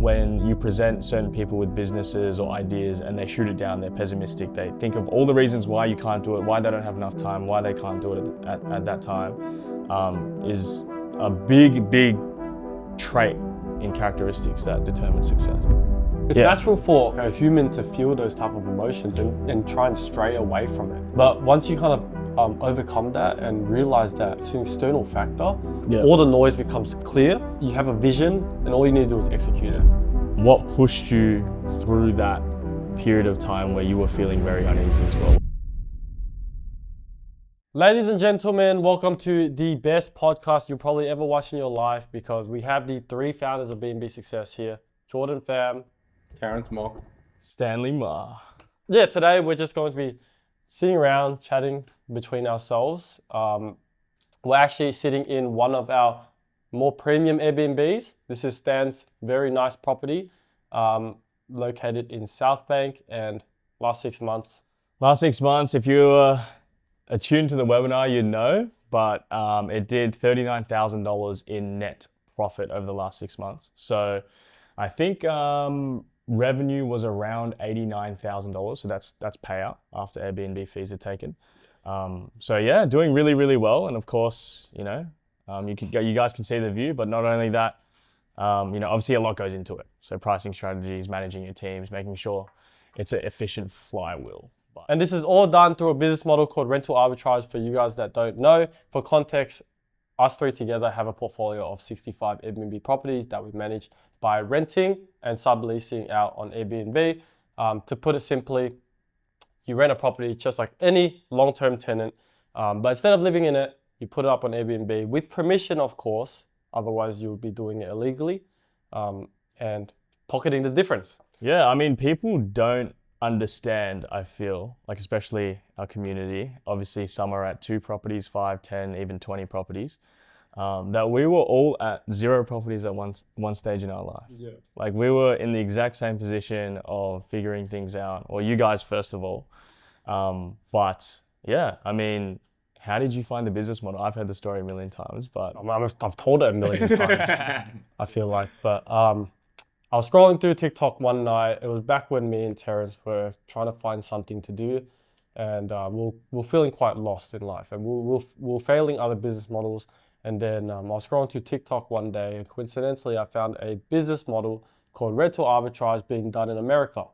when you present certain people with businesses or ideas and they shoot it down, they're pessimistic. They think of all the reasons why you can't do it, why they don't have enough time, why they can't do it at that time, is a big trait in characteristics that determine success. It's natural for a human to feel those type of emotions and try and stray away from it. But once you kind of overcome that and realize that it's an external factor, all the noise becomes clear. You have a vision and all you need to do is execute it. What pushed you through that period of time where you were feeling very uneasy as well? Ladies and gentlemen, welcome to the best podcast you'll probably ever watch in your life, because we have the three founders of B&B Success here. Jordan Pham, Terrence Ma, Stanley Ma. Yeah, today we're just going to be sitting around chatting between ourselves. We're actually sitting in one of our more premium Airbnbs. This is Stan's very nice property, located in South Bank, and last 6 months, If you were attuned to the webinar, you'd know, but it did $39,000 in net profit over the last 6 months. So I think revenue was around $89,000. So that's payout after Airbnb fees are taken. So yeah, doing really well. And of course, you guys can see the view, but not only that, obviously a lot goes into it. So pricing strategies, managing your teams, making sure it's an efficient flywheel. And this is all done through a business model called rental arbitrage. For you guys that don't know, for context, us three together have a portfolio of 65 Airbnb properties that we manage by renting and subleasing out on Airbnb. To put it simply, you rent a property just like any long-term tenant, but instead of living in it, you put it up on Airbnb with permission, of course. Otherwise, you would be doing it illegally and pocketing the difference. Yeah, I mean, people don't understand, I feel, like especially our community. Obviously, some are at 2 properties, 5, 10, even 20 properties. That we were all at 0 properties at one stage in our life. Yeah. Like we were in the exact same position of figuring things out, or you guys first of all. But yeah, I mean, how did you find the business model? I've heard the story a million times, but I've told it a million times, I feel like. But I was scrolling through TikTok one night. It was back when me and Terrence were trying to find something to do, and we were feeling quite lost in life, and we were failing other business models. And then I was scrolling through TikTok one day, and coincidentally, I found a business model called rental arbitrage being done in America.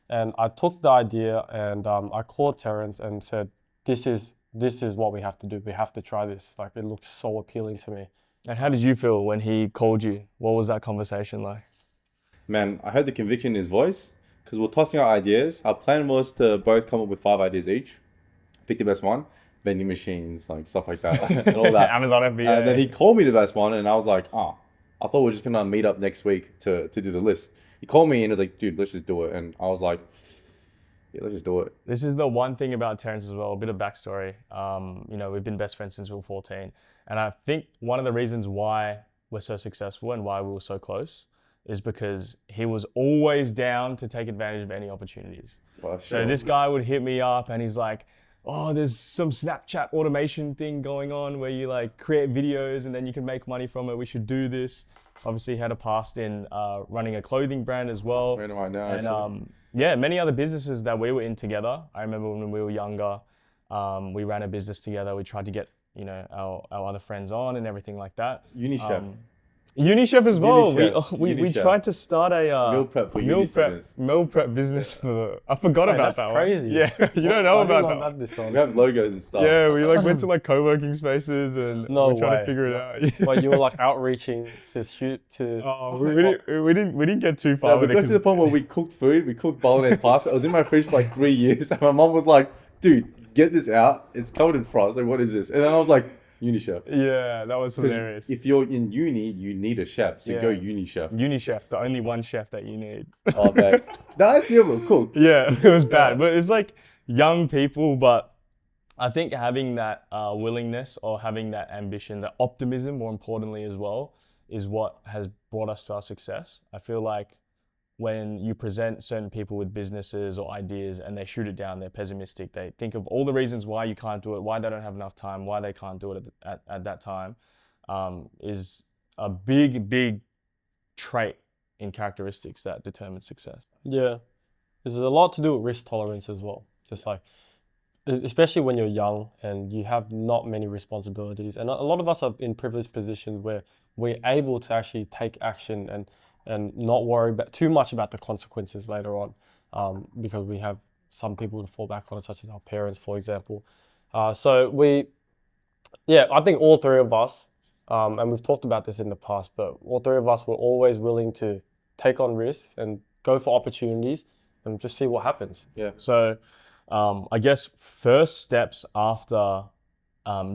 And I took the idea and I called Terrence and said, this is what we have to do. We have to try this. Like, it looks so appealing to me. And how did you feel when he called you? What was that conversation like? Man, I heard the conviction in his voice because we're tossing out ideas. Our plan was to both come up with 5 ideas each, pick the best one, vending machines, like stuff like that, and all that. Amazon FBA. And then he called me the best one, and I was like, I thought we were just gonna meet up next week to do the list. He called me and was like, dude, let's just do it. And I was like, yeah, let's just do it. This is the one thing about Terrence as well, a bit of backstory. We've been best friends since we were 14. And I think one of the reasons why we're so successful and why we were so close is because he was always down to take advantage of any opportunities. Well, So this guy would hit me up and he's like, oh, there's some Snapchat automation thing going on where you like create videos and then you can make money from it. We should do this. Obviously he had a past in running a clothing brand as well. Right now, And many other businesses that we were in together. I remember when we were younger, we ran a business together. We tried to get, our other friends on and everything like that. UniChef. UniChef as well. UniChef. We UniChef. tried to start a Meal prep for uni students. meal prep business for. I forgot about that. That's crazy. One. Yeah, you don't know about that. This one. We have logos and stuff. Yeah, we went to co-working spaces and we tried to figure it out. But you were outreaching to shoot to. Oh, we didn't get too far. No, we got to the point where we cooked food. We cooked bolognese pasta. It was in my fridge for 3 years, and my mom was like, "Dude, get this out. It's covered in frost. Like, what is this?" And then I was like, UniChef. Yeah, that was hilarious. If you're in uni, you need a chef. So go UniChef. UniChef, the only one chef that you need. Oh, man. That's cooked. Yeah, it was bad. But it's like young people, but I think having that willingness or having that ambition, that optimism, more importantly as well, is what has brought us to our success. I feel like when you present certain people with businesses or ideas and they shoot it down, they're pessimistic. They think of all the reasons why you can't do it, why they don't have enough time, why they can't do it at that time, is a big trait in characteristics that determine success? Yeah, there's a lot to do with risk tolerance as well. Just like, especially when you're young and you have not many responsibilities. And a lot of us are in privileged positions where we're able to actually take action and not worry too much about the consequences later on, because we have some people to fall back on, such as our parents, for example. I think all three of us, and we've talked about this in the past, but all three of us were always willing to take on risks and go for opportunities and just see what happens. Yeah. So I guess first steps after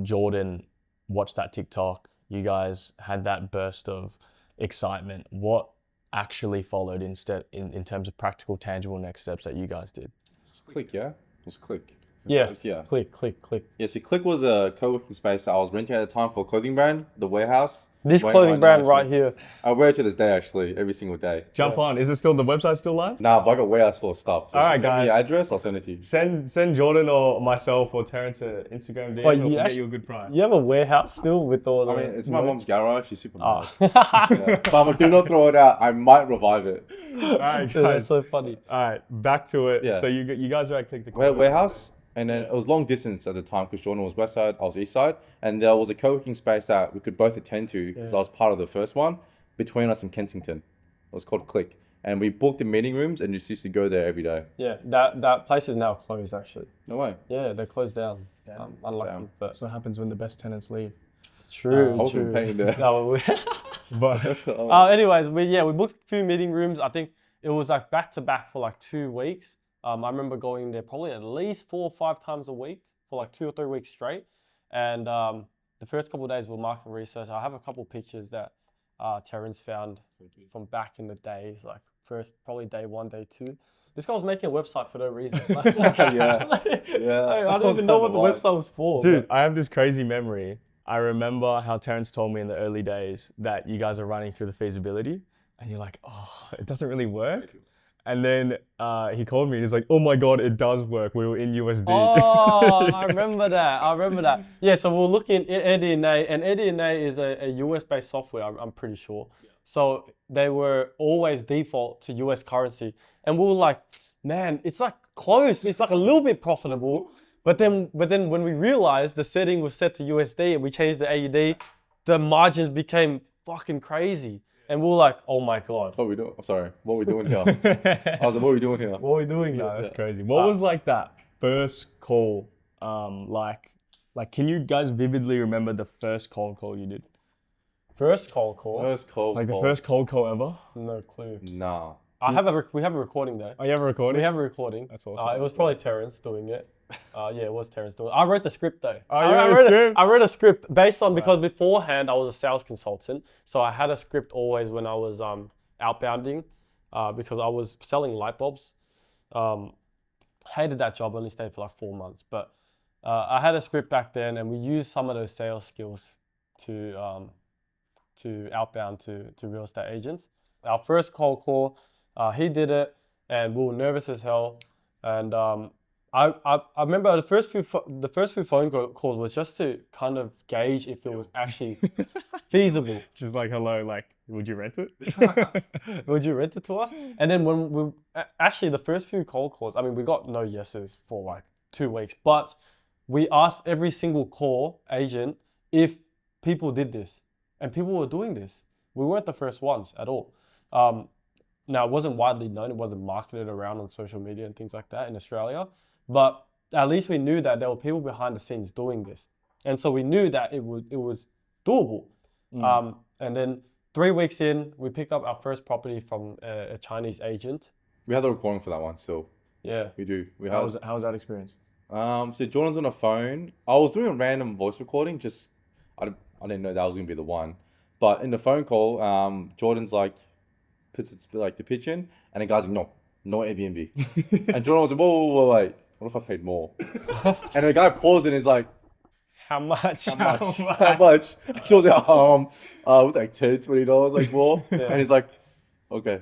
Jordan watched that TikTok, you guys had that burst of excitement. What actually followed in terms of practical, tangible next steps that you guys did? Click, yeah? It was Click. Yeah. Yeah. Click. Yeah, so Click was a co-working space that I was renting at the time for a clothing brand, The Warehouse. This clothing brand right here. I wear it to this day, actually, every single day. Jump on. Is it still, the website still live? Nah, but I got Warehouse full of stuff. So All right, send me guys. your address, I'll send it to you. Send Jordan or myself or Terrence an Instagram DM. Wait, We'll you get you a good price. You have a warehouse still with all the... I mean, it's my mom's garage. She's super Oh. nice. Yeah. But I'm like, do not throw it out. I might revive it. All right, That's guys. so funny. All right, back to it. Yeah. So you guys were at Click the We had a warehouse, and then it was long distance at the time because Jordan was west side, I was east side, and there was a co-working space that we could both attend to because I was part of the first one between us in Kensington. It was called Click, and we booked the meeting rooms and just used to go there every day. Yeah, that place is now closed, actually. No way. Yeah, they're closed down. Unlucky, Damn. but That's what happens when the best tenants leave. true. I wasn't paying there. No, But anyways, we booked a few meeting rooms. I think it was like back to back for like 2 weeks. I remember going there probably at least 4 or 5 times a week for like 2 or 3 weeks straight. And the first couple of days were market research. I have a couple of pictures that Terrence found from back in the days, like probably day 1, day 2. This guy was making a website for no reason. Yeah. I don't even know what the website was for. dude, I have this crazy memory. I remember how Terrence told me in the early days that you guys are running through the feasibility and you're like, oh, it doesn't really work. And then he called me and he's like, oh my God, it does work. We were in USD. Oh, I remember that. Yeah, so we're looking at AirDNA, and AirDNA is a US-based software, I'm pretty sure. Yeah. So they were always default to US currency. And we were like, man, it's like close. It's like a little bit profitable. But then when we realized the setting was set to USD and we changed the AUD, the margins became fucking crazy. And we were like, oh my God. What are we doing? I'm sorry. What are we doing here? I was like, what are we doing here? What are we doing here? That's crazy. What was like that first call? Like, can you guys vividly remember the first cold call you did? First cold call? First cold Like call. the first cold call ever? No clue. Nah. We have a recording though. Oh, you have a recording? We have a recording. That's awesome. It was probably Terrence doing it. Yeah, it was Terrence doing it. I wrote the script though. Oh, you wrote a script? I wrote a script based on, because beforehand I was a sales consultant. So I had a script always when I was outbounding because I was selling light bulbs. Hated that job, only stayed for like 4 months. But I had a script back then and we used some of those sales skills to outbound to real estate agents. Our first cold call, he did it and we were nervous as hell. And I remember the first few phone calls was just to kind of gauge if it was actually feasible. Just like, hello, like, would you rent it? Would you rent it to us? And then when we actually the first few cold calls, I mean, we got no yeses for like 2 weeks, but we asked every single call agent if people did this, and people were doing this. We weren't the first ones at all. Now, it wasn't widely known. It wasn't marketed around on social media and things like that in Australia. But at least we knew that there were people behind the scenes doing this. And so we knew that it was doable. And then 3 weeks in, we picked up our first property from a Chinese agent. We had the recording for that one still. Yeah. We do. How was that experience? So Jordan's on the phone. I was doing a random voice recording. Just I didn't know that was gonna be the one. But in the phone call, Jordan's like puts it like the pitch in, and the guy's like, no Airbnb. And Jordan was like, whoa, wait. What if I paid more? And the guy paused and is like, How much? how much? She was like, with like $10, $20 like more. Yeah. And he's like, okay.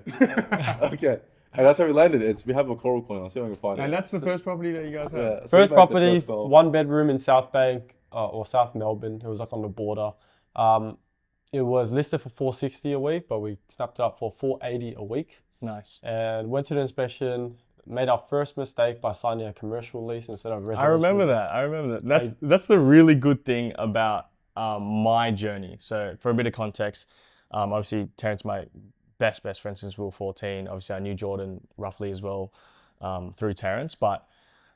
Okay. And that's how we landed. We have a call recording. I'll see if I can find it. And that's the first property that you guys had? Yeah, so First we made the property, call. 1 bedroom in South Bank or South Melbourne. It was like on the border. It was listed for $460 a week, but we snapped it up for $480 a week. Nice. And went to the inspection, made our first mistake by signing a commercial lease instead of residential. I remember that. That's the really good thing about my journey. So for a bit of context, obviously Terrence, my best friend since we were 14. Obviously I knew Jordan roughly as well through Terrence. But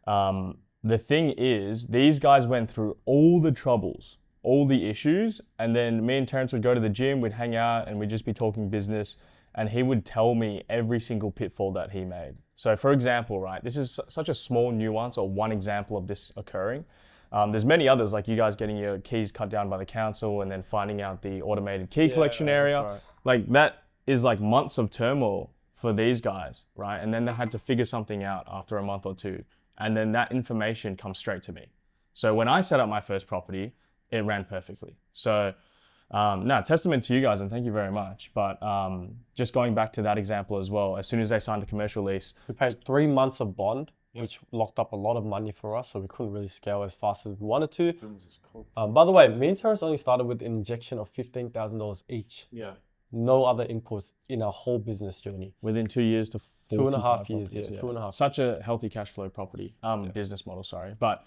the thing is, these guys went through all the troubles, all the issues, and then me and Terrence would go to the gym, we'd hang out, and we'd just be talking business, and he would tell me every single pitfall that he made. So for example, right, this is such a small nuance or one example of this occurring. There's many others, like you guys getting your keys cut down by the council and then finding out the automated key collection area. Right. Like that is like months of turmoil for these guys, right? And then they had to figure something out after a month or two. And then that information comes straight to me. So when I set up my first property, it ran perfectly. So no, testament to you guys, and thank you very much. But just going back to that example as well, as soon as they signed the commercial lease, We paid 3 months of bond, which locked up a lot of money for us, so we couldn't really scale as fast as we wanted to. By the way, me and Terrence only started with an injection of $15,000 each. yeah, No other inputs in our whole business journey. within 2 years to 2.5 years, properties, 2.5. Such a healthy cash flow property, business model, sorry. But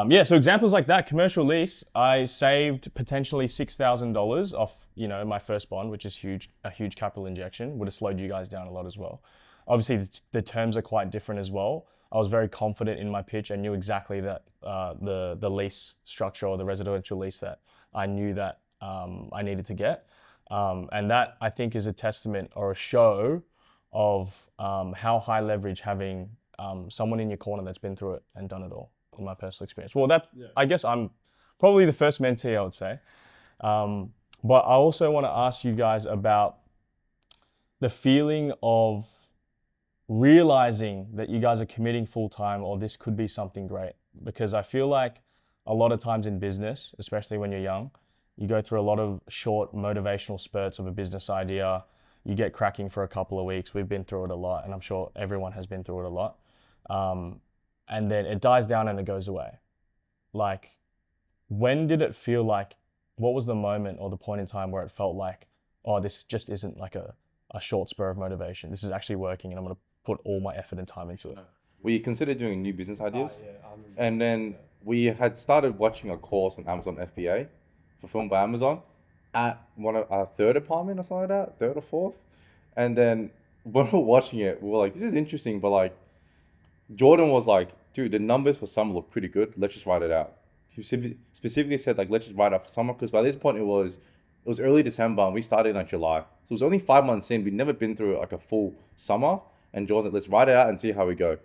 yeah, so examples like that, commercial lease, I saved potentially $6,000 off, my first bond, which is huge, a huge capital injection, would have slowed you guys down a lot as well. Obviously, the terms are quite different as well. I was very confident in my pitch and knew exactly that the lease structure or the residential lease that I knew that I needed to get. And that, I think, is a testament or a show of how high leverage having someone in your corner that's been through it and done it all, in my personal experience. Well, I guess I'm probably the first mentee, I would say. But I also want to ask you guys about the feeling of realizing that you guys are committing full time, or this could be something great. Because I feel like a lot of times in business, especially when you're young, you go through a lot of short motivational spurts of a business idea. You get cracking for a couple of weeks. We've been through it a lot, and I'm sure everyone has been through it a lot. And then it dies down and it goes away. Like, when did it feel like, what was the moment or the point in time where it felt like, oh, this just isn't like a short spur of motivation. This is actually working and I'm going to put all my effort and time into it. We considered doing new business ideas. And then we had started watching a course on Amazon FBA, fulfilled by Amazon, at one of our third apartment or something like that, third or fourth. And then when we were watching it, we were like, this is interesting, but like, Jordan was like, dude, the numbers for summer look pretty good. Let's just write it out. He specifically said, like, let's just write it out for summer, because by this point it was early December and we started in like July. So it was only 5 months in. We'd never been through like a full summer. And Jordan said, let's write it out and see how we go.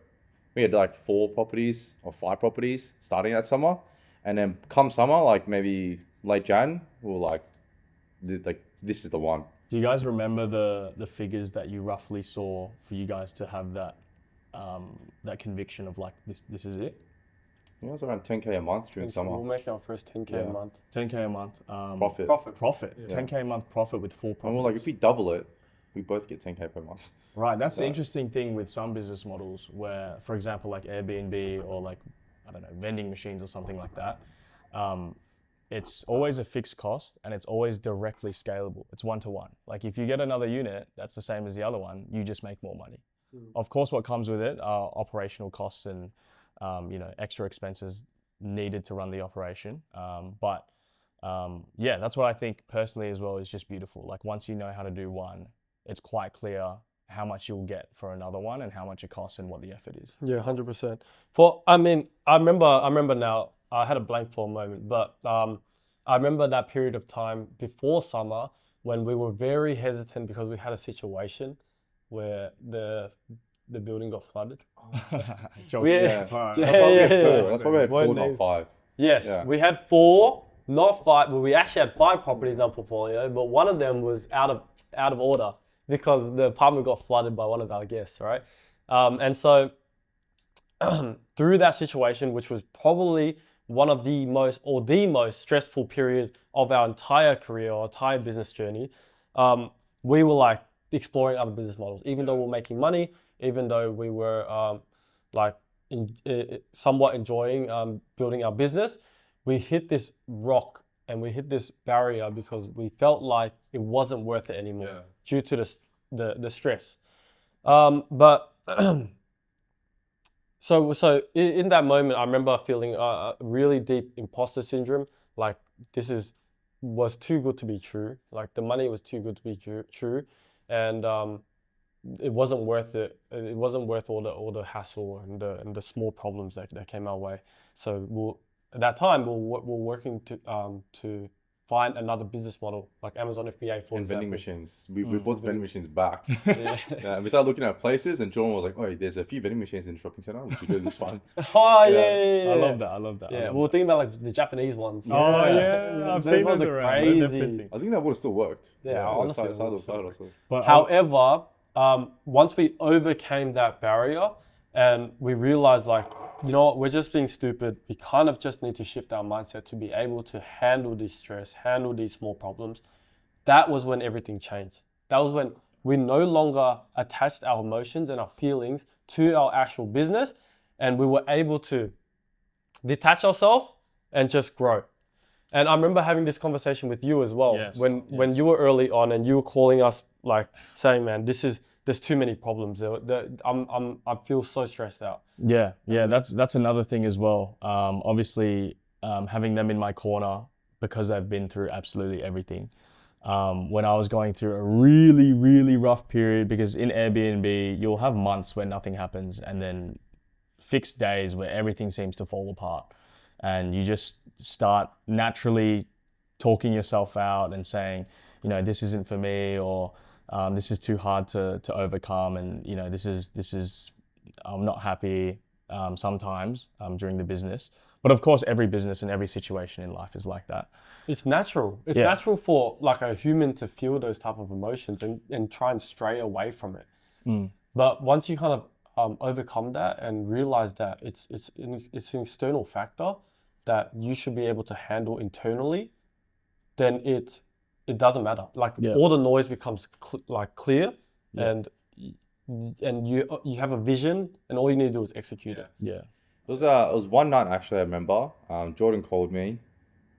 We had like 4 properties or 5 properties starting that summer. And then come summer, like maybe late Jan, we were like, this is the one. Do you guys remember the figures that you roughly saw for you guys to have that that conviction of like, this is it? I think it was around 10K a month during summer. We'll make our first 10K a month. 10K a month. Profit. Yeah. 10K a month profit with 4 properties. And we're like, if we double it, we both get 10K per month. Right, that's the interesting thing with some business models where, for example, like Airbnb or like, I don't know, vending machines or something like that. It's always a fixed cost and it's always directly scalable. It's 1-to-1. Like if you get another unit, that's the same as the other one, you just make more money. Of course, what comes with it are operational costs and extra expenses needed to run the operation. But that's what I think personally as well is just beautiful. Like once you know how to do one, it's quite clear how much you'll get for another one and how much it costs and what the effort is. Yeah, 100%. I remember now, I had a blank for a moment, but I remember that period of time before summer when we were very hesitant because we had a situation where the building got flooded. That's why we had 4, not 5. Yes, we had 4, not 5. Well, we actually had 5 properties in our portfolio, but one of them was out of order because the apartment got flooded by one of our guests, right? And so through that situation, which was probably one of the most stressful period of our entire career or entire business journey, we were like exploring other business models, even though we were making money, even though we were somewhat enjoying building our business. We hit this rock and we hit this barrier because we felt like it wasn't worth it anymore due to the stress. But so in that moment, I remember feeling a really deep imposter syndrome. Like was too good to be true. Like the money was too good to be true, and it wasn't worth it. It wasn't worth all the hassle and the small problems that came our way. So at that time we're working to find another business model like Amazon FBA for And vending example. machines. We bought the vending machines back. Yeah. We started looking at places, and Jordan was like, "Oh, there's a few vending machines in the shopping center. We should do this one." Oh Yeah. yeah. I love that. I love that. Yeah, we were thinking about like the Japanese ones. Oh Yeah. yeah, I've Those seen ones those are around. They're crazy. printing. I think that would have still worked. Yeah, honestly, it side would of still hustle. But However, once we overcame that barrier and we realized like, you know what, we're just being stupid. We kind of just need to shift our mindset to be able to handle this stress, handle these small problems. That was when everything changed. That was when we no longer attached our emotions and our feelings to our actual business, and we were able to detach ourselves and just grow. And I remember having this conversation with you as well. Yes, When you were early on and you were calling us like saying, man, there's too many problems. I feel so stressed out. yeah, that's another thing as well. Obviously, having them in my corner because they've been through absolutely everything. When I was going through a really, really rough period, because in Airbnb, you'll have months where nothing happens and then fixed days where everything seems to fall apart. And you just start naturally talking yourself out and saying, you know, this isn't for me, or this is too hard to overcome. And, you know, this is I'm not happy sometimes during the business. But of course, every business and every situation in life is like that. It's natural. It's Yeah. natural for like a human to feel those type of emotions and try and stray away from it. But once you kind of overcome that and realize that it's an external factor that you should be able to handle internally, then it doesn't matter. Like all the noise becomes clear, and you have a vision, and all you need to do is execute it. Yeah. It was one night actually. I remember Jordan called me.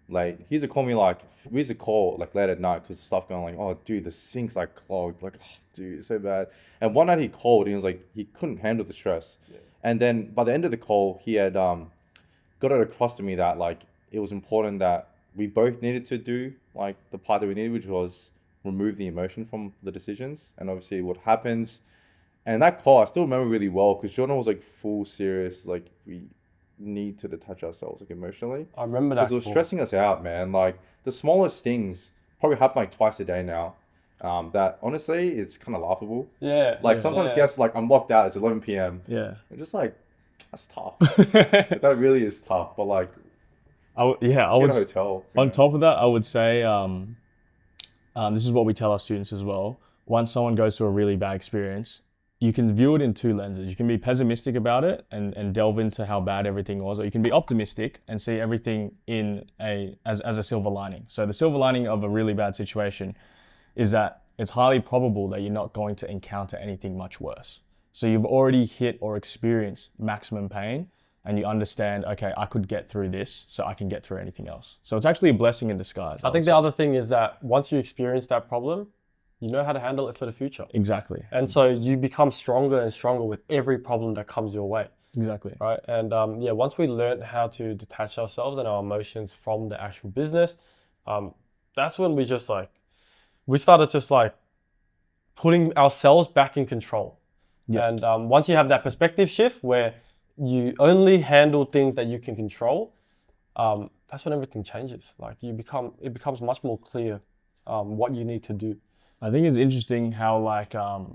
Like he used to call me like we used to call like late at night because the stuff going like, oh dude, the sink's like clogged, like oh, dude, it's so bad. And one night he called and he was like he couldn't handle the stress. And then by the end of the call, he had got it across to me that like it was important that we both needed to do like the part that we needed, which was remove the emotion from the decisions and obviously what happens. And that call I still remember really well because Jordan was like full serious, like we need to detach ourselves like emotionally. I remember that Because it was call. stressing us out, man. Like the smallest things probably happen like twice a day now. That honestly is kind of laughable. Yeah. Like sometimes guests like I'm locked out. It's 11 p.m. Yeah. I'm just like that's tough. That really is tough. But like I would in a hotel. On top of that, I would say this is what we tell our students as well. Once someone goes through a really bad experience, you can view it in two lenses. You can be pessimistic about it and delve into how bad everything was, or you can be optimistic and see everything as a silver lining. So the silver lining of a really bad situation is that it's highly probable that you're not going to encounter anything much worse. So you've already hit or experienced maximum pain, and you understand, okay, I could get through this, so I can get through anything else. So it's actually a blessing in disguise. I think the other thing is that once you experience that problem, you know how to handle it for the future. Exactly. And so you become stronger and stronger with every problem that comes your way, Exactly. right? And once we learn how to detach ourselves and our emotions from the actual business, that's when we started just like putting ourselves back in control. Yeah. And once you have that perspective shift where you only handle things that you can control, that's when everything changes. Like it becomes much more clear what you need to do. I think it's interesting how like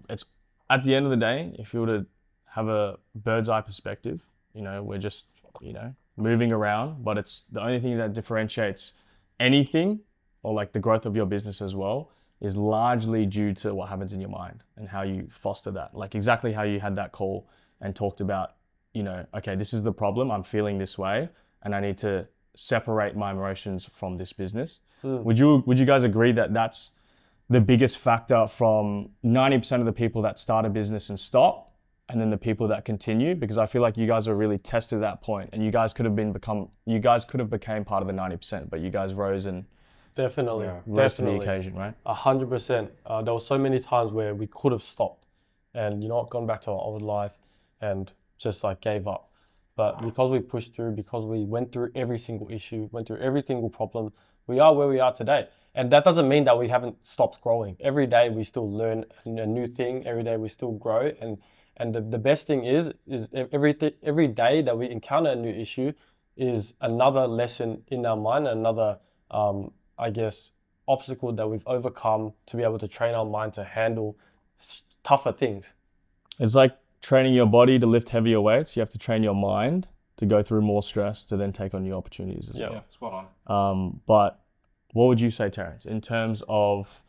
it's at the end of the day, if you were to have a bird's eye perspective, you know, we're just, you know, moving around, but it's the only thing that differentiates anything or like the growth of your business as well is largely due to what happens in your mind and how you foster that. Like exactly how you had that call and talked about, you know, okay, this is the problem, I'm feeling this way and I need to separate my emotions from this business. Would you guys agree that that's the biggest factor from 90% of the people that start a business and stop, and then the people that continue, because I feel like you guys were really tested at that point, and you guys could have became part of the 90%, but you guys rose and Definitely, rose to the definitely. occasion, right? 100%. There were so many times where we could have stopped and, gone back to our old life and just like gave up. But because we pushed through, because we went through every single issue, went through every single problem, we are where we are today. And that doesn't mean that we haven't stopped growing. Every day we still learn a new thing. Every day we still grow. And the best thing is every day that we encounter a new issue is another lesson in our mind, another, I guess, obstacle that we've overcome to be able to train our mind to handle tougher things. It's like training your body to lift heavier weights. You have to train your mind to go through more stress to then take on new opportunities as well. Yeah, spot on. But what would you say, Terrence, in terms of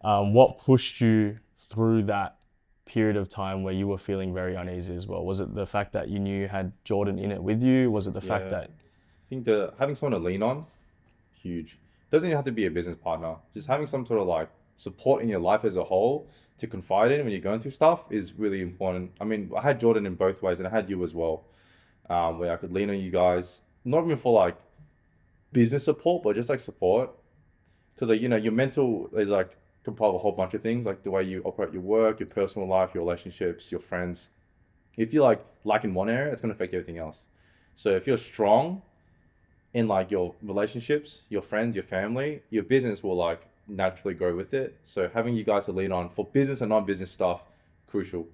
what pushed you through that period of time where you were feeling very uneasy as well? Was it the fact that you knew you had Jordan in it with you? Was it the fact that... I think having someone to lean on, huge. Doesn't even have to be a business partner. Just having some sort of like support in your life as a whole to confide in when you're going through stuff is really important. I mean, I had Jordan in both ways, and I had you as well, where I could lean on you guys, not even for like business support, but just like support. Because like, your mental is like compiled a whole bunch of things, like the way you operate your work, your personal life, your relationships, your friends. If you like in one area, it's going to affect everything else. So if you're strong in like your relationships, your friends, your family, your business will like naturally grow with it. So having you guys to lean on for business and non-business stuff, crucial.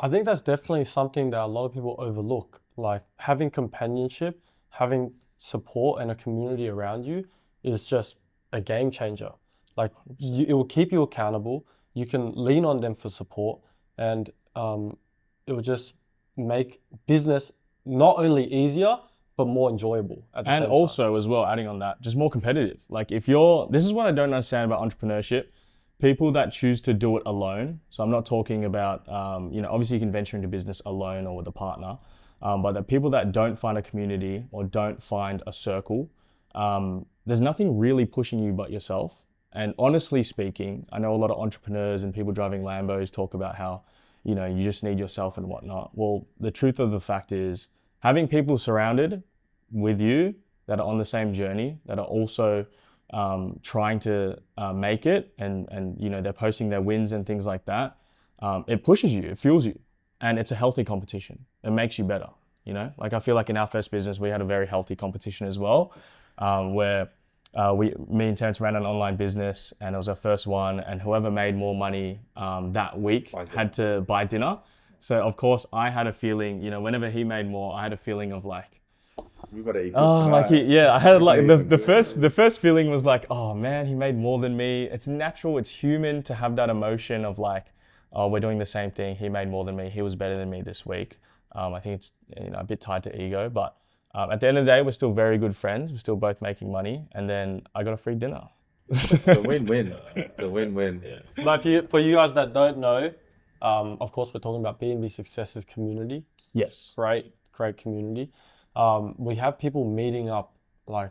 I think that's definitely something that a lot of people overlook. Like having companionship, having support and a community around you is just a game changer. Like it will keep you accountable. You can lean on them for support, and it will just make business not only easier, but more enjoyable at the same time. And also as well, adding on that, just more competitive. Like this is what I don't understand about entrepreneurship. People that choose to do it alone. So I'm not talking about, obviously you can venture into business alone or with a partner, but the people that don't find a community or don't find a circle, there's nothing really pushing you but yourself. And honestly speaking, I know a lot of entrepreneurs and people driving Lambos talk about how, you just need yourself and whatnot. Well, the truth of the fact is having people surrounded with you that are on the same journey, that are also trying to make it, and they're posting their wins and things like that, it pushes you, it fuels you, and it's a healthy competition. It makes you better. Like I feel like in our first business we had a very healthy competition as well, where me and Terrence ran an online business, and it was our first one, and whoever made more money that week had to buy dinner. So of course I had a feeling, whenever he made more, I had a feeling of like, we gotta eat tonight. I had like the first feeling was like, oh man, he made more than me. It's natural, it's human to have that emotion of like, oh, we're doing the same thing. He made more than me. He was better than me this week. I think it's a bit tied to ego, but at the end of the day, we're still very good friends. We're still both making money, and then I got a free dinner. It's a win-win. It's a win-win. Yeah. But for you guys that don't know, of course, we're talking about B&B Success's community. Yes. Great community. We have people meeting up like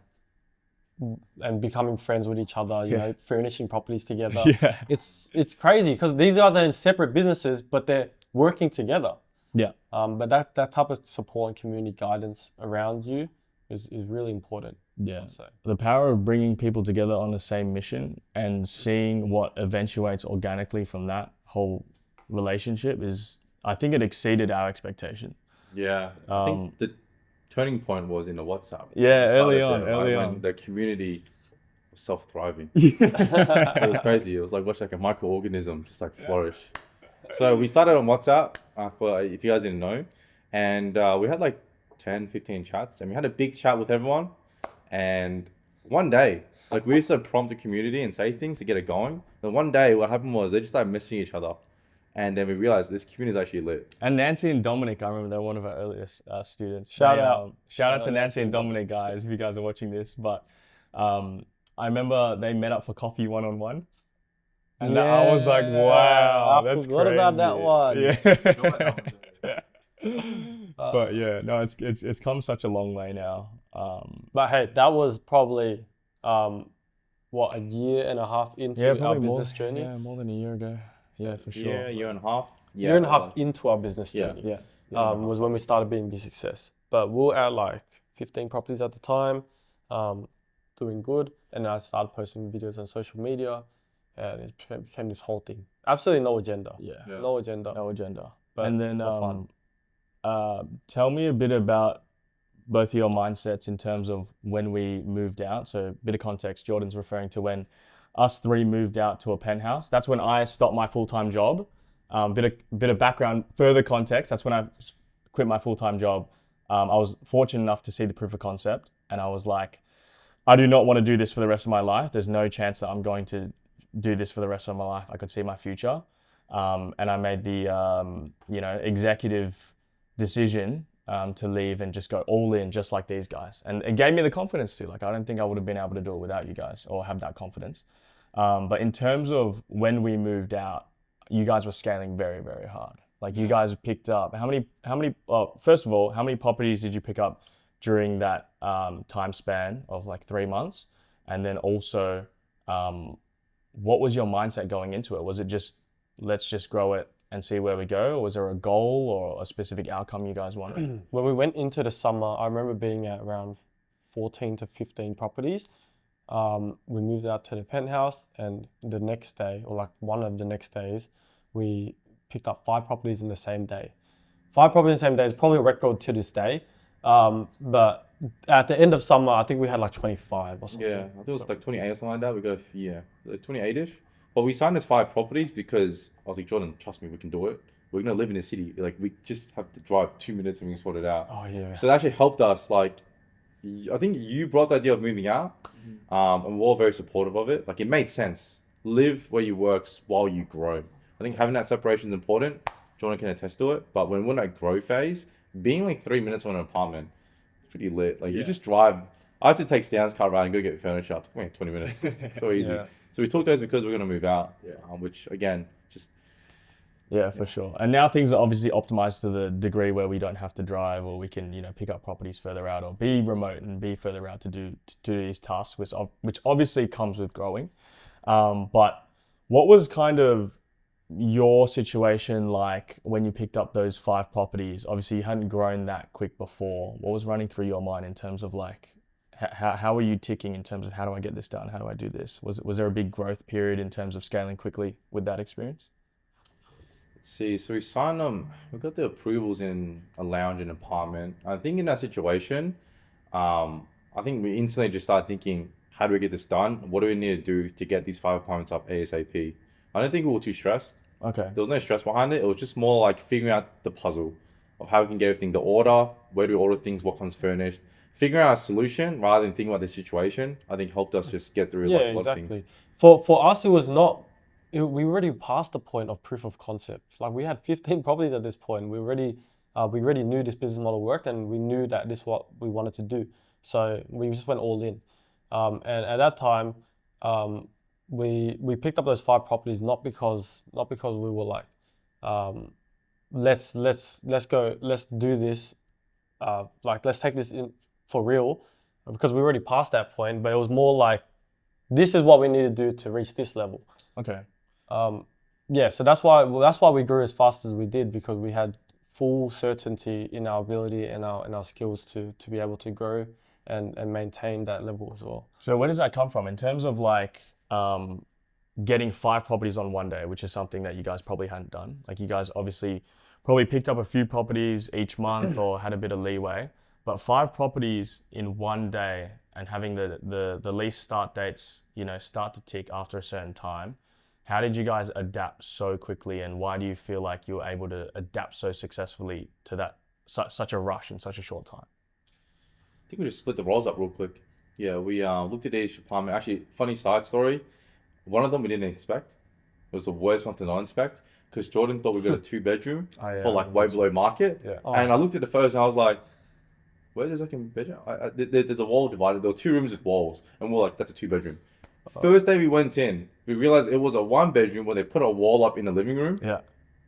and becoming friends with each other, furnishing properties together. Yeah. It's crazy because these guys are in separate businesses, but they're working together. Yeah. But that type of support and community guidance around you is really important. Yeah. The power of bringing people together on the same mission and seeing what eventuates organically from that whole relationship I think it exceeded our expectation. Yeah. I think the turning point was in the WhatsApp. Yeah, early on. When the community was self-thriving. It was crazy. It was like watching like a microorganism just like flourish. So we started on WhatsApp, if you guys didn't know, and we had like 10, 15 chats, and we had a big chat with everyone. And one day, like we used to prompt the community and say things to get it going. And one day what happened was they just started messaging each other. And then we realized this community is actually lit. And Nancy and Dominic, I remember they're one of our earliest students. Shout out to Nancy and Dominic, guys, if you guys are watching this. But I remember they met up for coffee one-on-one. And I was like, wow, that's crazy. I forgot about that one. Yeah. But yeah, no, it's come such a long way now. But hey, that was probably, a year and a half into our business journey? Yeah, more than a year ago. Yeah, for sure. Year and a half. Yeah, year and a half into our business Yeah. journey. Yeah. Was when we started B&B Success. But we were at like 15 properties at the time, doing good. And then I started posting videos on social media, and it became this whole thing. Absolutely no agenda. Yeah. Yeah. No agenda. No agenda. But And then for fun. tell me a bit about both of your mindsets in terms of when we moved out. So a bit of context, Jordan's referring to when us three moved out to a penthouse. That's when I stopped my full-time job. Bit of background, further context. That's when I quit my full-time job. I was fortunate enough to see the proof of concept, and I was like, I do not want to do this for the rest of my life. There's no chance that I'm going to do this for the rest of my life. I could see my future. And I made the executive decision to leave and just go all in, just like these guys. And it gave me the confidence to. Like, I don't think I would have been able to do it without you guys or have that confidence. But in terms of when we moved out, you guys were scaling very, very hard. Like, you guys picked up first of all, how many properties did you pick up during that time span of like 3 months? And then also, what was your mindset going into it? Was it just, let's just grow it and see where we go? Or was there a goal or a specific outcome you guys wanted? When we went into the summer, I remember being at around 14 to 15 properties. We moved out to the penthouse, and the next day, or like one of the next days, we picked up 5 properties in the same day. 5 properties in the same day is probably a record to this day. But at the end of summer, I think we had like 25 or something. Yeah, I think it was like 28 or something like that. We got like 28-ish. But we signed as 5 properties because I was like, Jordan, trust me, we can do it. We're gonna live in a city. Like, we just have to drive 2 minutes and we can sort it out. Oh yeah. So that actually helped us. Like, I think you brought the idea of moving out, and we're all very supportive of it. Like, it made sense. Live where you work while you grow. I think having that separation is important. Jordan can attest to it. But when we're in that grow phase, being like 3 minutes from an apartment, it's pretty lit. Like, you just drive. I had to take Stan's car around and go get furniture. It took me like 20 minutes. So easy. Yeah. So we took those because we're going to move out, which again, just... Yeah, for sure. And now things are obviously optimized to the degree where we don't have to drive, or we can, pick up properties further out or be remote and be further out to do these tasks, which obviously comes with growing. But what was kind of your situation like when you picked up those 5 properties? Obviously you hadn't grown that quick before. What was running through your mind in terms of like, how are you ticking in terms of how do I get this done? How do I do this? Was there a big growth period in terms of scaling quickly with that experience? Let's see. So we signed we got the approvals in a lounge and apartment. I think in that situation, I think we instantly just started thinking, how do we get this done? What do we need to do to get these 5 apartments up ASAP? I don't think we were too stressed. Okay. There was no stress behind it. It was just more like figuring out the puzzle of how we can get everything to order, where do we order things, what comes furnished. Figuring out a solution rather than thinking about the situation, I think helped us just get through a lot of things. For us, it was not. We already passed the point of proof of concept. Like, we had 15 properties at this point. We already knew this business model worked, and we knew that this is what we wanted to do. So we just went all in. And at that time, we picked up those 5 properties not because we were like, let's do this, like let's take this in for real, because we already passed that point. But it was more like, this is what we need to do to reach this level. Okay. So that's why we grew as fast as we did, because we had full certainty in our ability and our skills to be able to grow and maintain that level as well. So where does that come from in terms of like getting 5 properties on one day, which is something that you guys probably hadn't done? Like, you guys obviously probably picked up a few properties each month or had a bit of leeway, but 5 properties in one day and having the lease start dates, start to tick after a certain time. How did you guys adapt so quickly, and why do you feel like you were able to adapt so successfully to that such a rush in such a short time? I think we just split the roles up real quick. Yeah, we looked at each apartment. Actually, funny side story. One of them we didn't expect. It was the worst one to not inspect, because Jordan thought we got a 2-bedroom for like way below market. Yeah. And I looked at the photos and I was like, where's the second bedroom? There's a wall divided. There were 2 rooms with walls, and we're like, that's a 2-bedroom. First day we went in, we realized it was a 1-bedroom where they put a wall up in the living room. Yeah.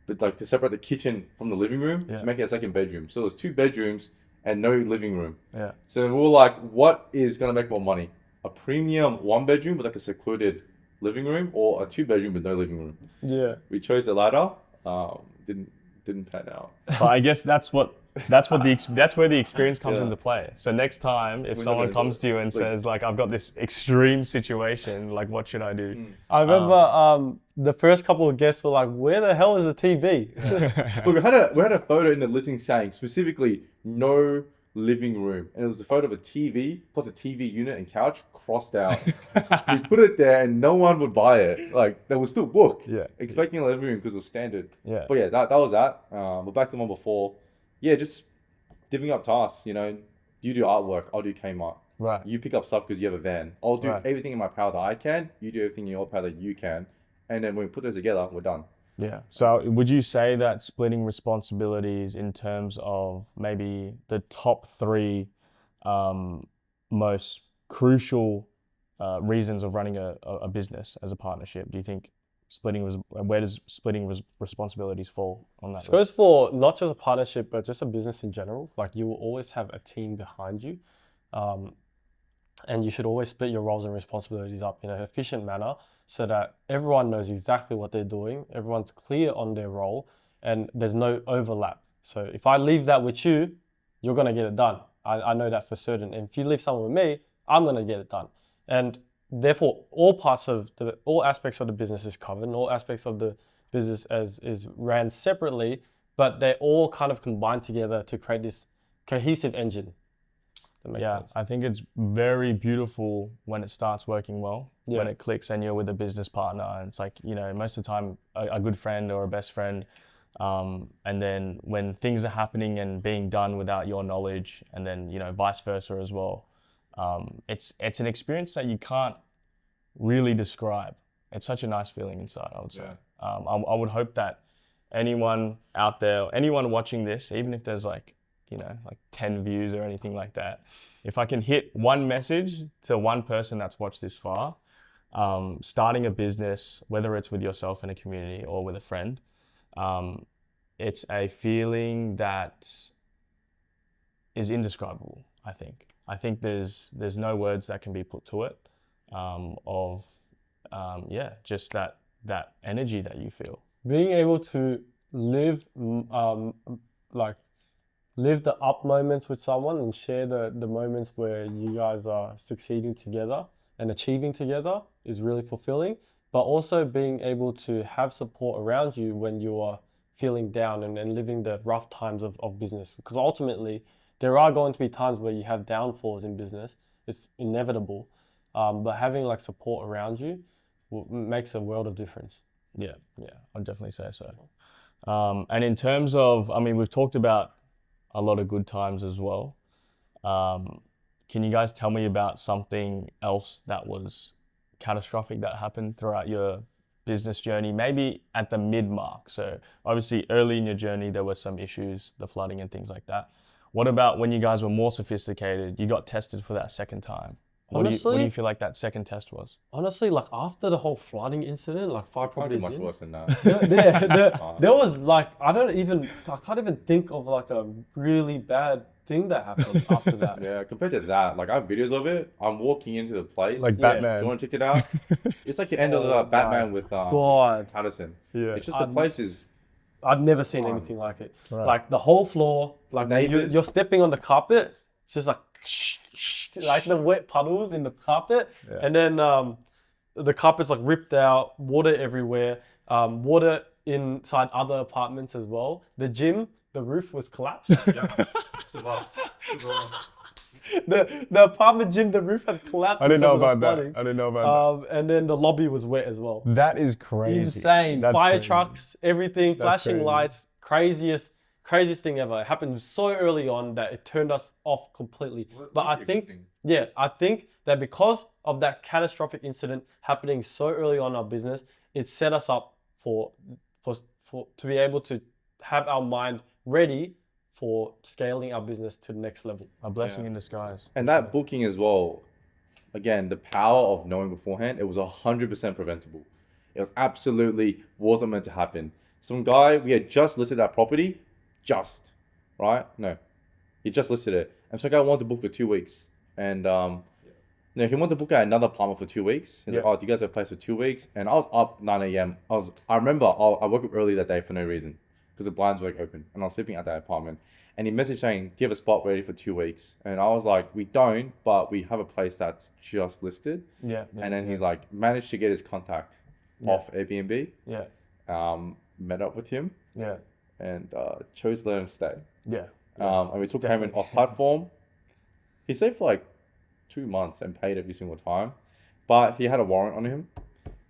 But like to separate the kitchen from the living room to make it a 2nd bedroom. So it was 2 bedrooms and no living room. Yeah. So we were like, what is gonna make more money? A premium 1-bedroom with like a secluded living room, or a 2-bedroom with no living room? Yeah. We chose the latter. didn't pan out. But I guess that's where the experience comes Yeah. into play. So next time, if We're not someone gonna do comes it. to you and Like- says like, I've got this extreme situation, like what should I do? I remember the first couple of guests were like, "Where the hell is the TV?" But we had a photo in the listing saying specifically no living room, and it was a photo of a TV plus a TV unit and couch crossed out. We put it there, and no one would buy it. Like they would still book, Yeah. expecting a living room because it was standard. Yeah. But yeah, that was that. But back to the one before, yeah, just divvying up tasks. You know, you do artwork, I'll do Kmart. Right. You pick up stuff because you have a van. I'll do Right. everything in my power that I can. You do everything in your power that you can, and then when we put those together, we're done. Yeah. So would you say that splitting responsibilities in terms of maybe the top three most crucial reasons of running a business as a partnership, do you think where does splitting responsibilities fall on that It goes for not just a partnership, but just a business in general. Like you will always have a team behind you. And you should always split your roles and responsibilities up in an efficient manner so that everyone knows exactly what they're doing, everyone's clear on their role, and there's no overlap. So if I leave that with you, you're going to get it done. I know that for certain. And if you leave someone with me, I'm going to get it done. And therefore, all aspects of the business is covered, and all aspects of the business is ran separately, but they all kind of combine together to create this cohesive engine. That makes sense. I think it's very beautiful when it starts working well, when it clicks and you're with a business partner. And it's like, you know, most of the time a good friend or a best friend. And then when things are happening and being done without your knowledge, and then, you know, vice versa as well. It's an experience that you can't really describe. It's such a nice feeling inside, I would say. I would hope that anyone out there, anyone watching this, even if there's like 10 views or anything like that, if I can hit one message to one person that's watched this far, starting a business, whether it's with yourself in a community or with a friend, it's a feeling that is indescribable, I think. I think there's no words that can be put to it, just that energy that you feel. Being able to live live the up moments with someone and share the moments where you guys are succeeding together and achieving together is really fulfilling. But also being able to have support around you when you are feeling down and living the rough times of business. Because ultimately, there are going to be times where you have downfalls in business. It's inevitable. But having like support around you makes a world of difference. Yeah, I'd definitely say so. And in terms of, I mean, we've talked about a lot of good times as well. Can you guys tell me about something else that was catastrophic that happened throughout your business journey, maybe at the mid-mark? So obviously early in your journey, there were some issues, the flooding and things like that. What about when you guys were more sophisticated, you got tested for that second time? What do you feel like that second test was? Honestly, like after the whole flooding incident, like 5 Probably properties much in, worse than that. there was like, I can't even think of like a really bad thing that happened after that. Yeah, compared to that, like I have videos of it. I'm walking into the place. Like Yeah. Batman. Do you want to check it out? It's like the end of the Batman with God. Patterson. Yeah. It's just the place is. I've never seen Fun. anything like it. Right. Like the whole floor, like Neighbors. you're stepping on the carpet, it's just like the wet puddles in the carpet, and then the carpet's like ripped out, water everywhere, water inside other apartments as well. The gym, the roof was collapsed. The apartment gym, the roof had collapsed. I didn't know because of the about flooding. that. I didn't know about And then the lobby was wet as well. that. That is crazy. Insane. That's Fire crazy. trucks, everything, flashing crazy. lights, craziest thing ever. It happened so early on that it turned us off completely. But I think that because of that catastrophic incident happening so early on in our business, it set us up for to be able to have our mind ready for scaling our business to the next level. A blessing in disguise. And that booking as well, again, the power of knowing beforehand, it was 100% preventable. It was absolutely wasn't meant to happen. Some guy, we had just listed that property, right? No, he just listed it. And some guy wanted to book for 2 weeks. And No, he wanted to book out another apartment for 2 weeks. He's like, oh, do you guys have a place for 2 weeks? And I was up 9 a.m. I remember I woke up early that day for no reason because the blinds weren't open and I was sleeping at that apartment. And he messaged saying, do you have a spot ready for 2 weeks? And I was like, we don't, but we have a place that's just listed. Yeah. And then he's like, managed to get his contact off Airbnb. Yeah. Met up with him. Yeah. And chose to let him stay. Yeah. And we took payment off platform. He stayed for like 2 months and paid every single time, but he had a warrant on him.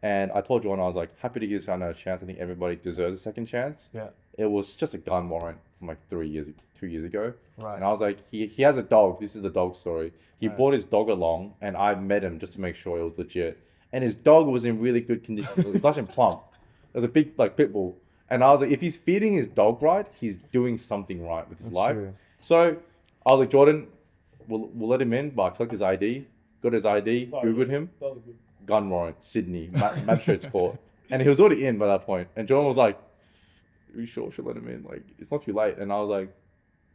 And I told Jordan, I was like, happy to give this guy another chance. I think everybody deserves a second chance. Yeah. It was just a gun warrant from like 2 years ago. Right. And I was like, he has a dog. This is the dog story. He brought his dog along and I met him just to make sure it was legit. And his dog was in really good condition. It was nice and plump. It was a big like pit bull. And I was like, if he's feeding his dog right, he's doing something right with his life. True. So I was like, Jordan, we'll let him in, but I collect his ID. Got his ID, Googled him. That was good. Gun warrant, Sydney, magistrate's court. And he was already in by that point. And Jordan was like, are you sure we should let him in? Like, it's not too late. And I was like,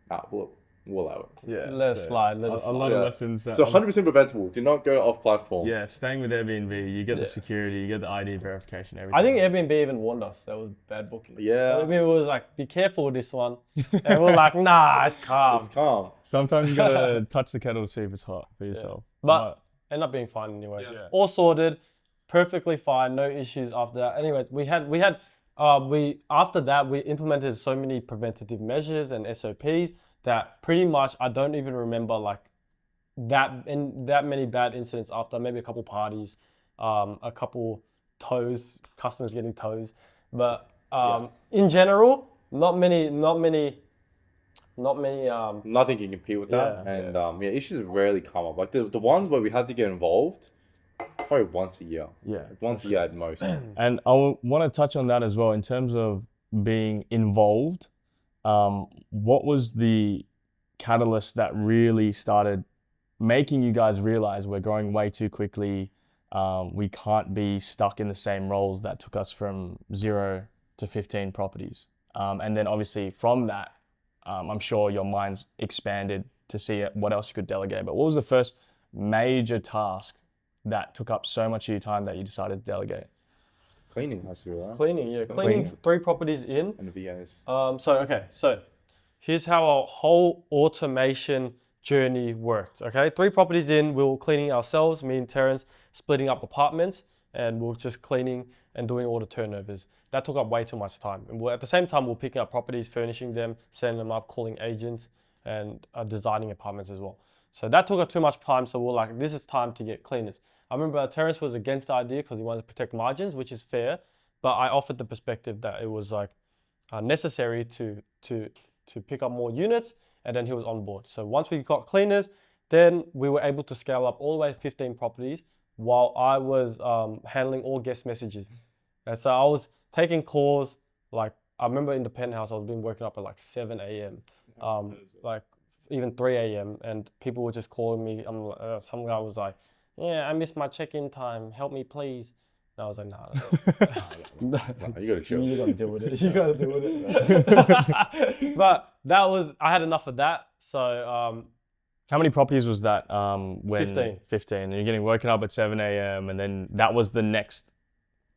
nah, we'll allow it. Yeah. Let it slide. Let it A slide. lot of lessons. That So 100% preventable. Do not go off platform. yeah, staying with Airbnb, you get the security, you get the ID verification, everything. I think Airbnb even warned us that was bad booking. Yeah. Airbnb was like, be careful with this one. And we're like, nah, it's calm. It's calm. sometimes you gotta touch the kettle to see if it's hot for yourself. But end up being fine anyway. Yeah. All sorted, perfectly fine, no issues after that. Anyways, after that we implemented so many preventative measures and SOPs that pretty much I don't even remember like that many bad incidents after. Maybe a couple parties, a couple toes, customers getting toes, but in general, not many. Nothing can compete with that. Yeah. And issues rarely come up. Like the ones where we have to get involved, probably once a year. Yeah. Like once a year at most. And I want to touch on that as well in terms of being involved. What was the catalyst that really started making you guys realize we're growing way too quickly? We can't be stuck in the same roles that took us from 0 to 15 properties. And then obviously from that, I'm sure your mind's expanded to see what else you could delegate. But what was the first major task that took up so much of your time that you decided to delegate? Cleaning has to be that. Cleaning 3 properties in. And the VAs. So here's how our whole automation journey worked. Okay, 3 properties in, we were cleaning ourselves, me and Terrence, splitting up apartments, and we were just cleaning and doing all the turnovers. That took up way too much time. And at the same time, we're picking up properties, furnishing them, setting them up, calling agents, and designing apartments as well. So that took up too much time. So we're like, this is time to get cleaners. I remember Terrence was against the idea because he wanted to protect margins, which is fair. But I offered the perspective that it was like necessary to pick up more units, and then he was on board. So once we got cleaners, then we were able to scale up all the way to 15 properties while I was handling all guest messages. And so I was taking calls, like I remember in the penthouse, I was been working up at like 7 a.m., like even 3 a.m. and people were just calling me. Some guy was like, yeah, I missed my check-in time. Help me, please. And I was like, nah. You gotta chill. You gotta deal with it. You gotta deal with it. But I had enough of that. So How many properties was that? 15. 15. And you're getting woken up at 7 a.m. and then that was the next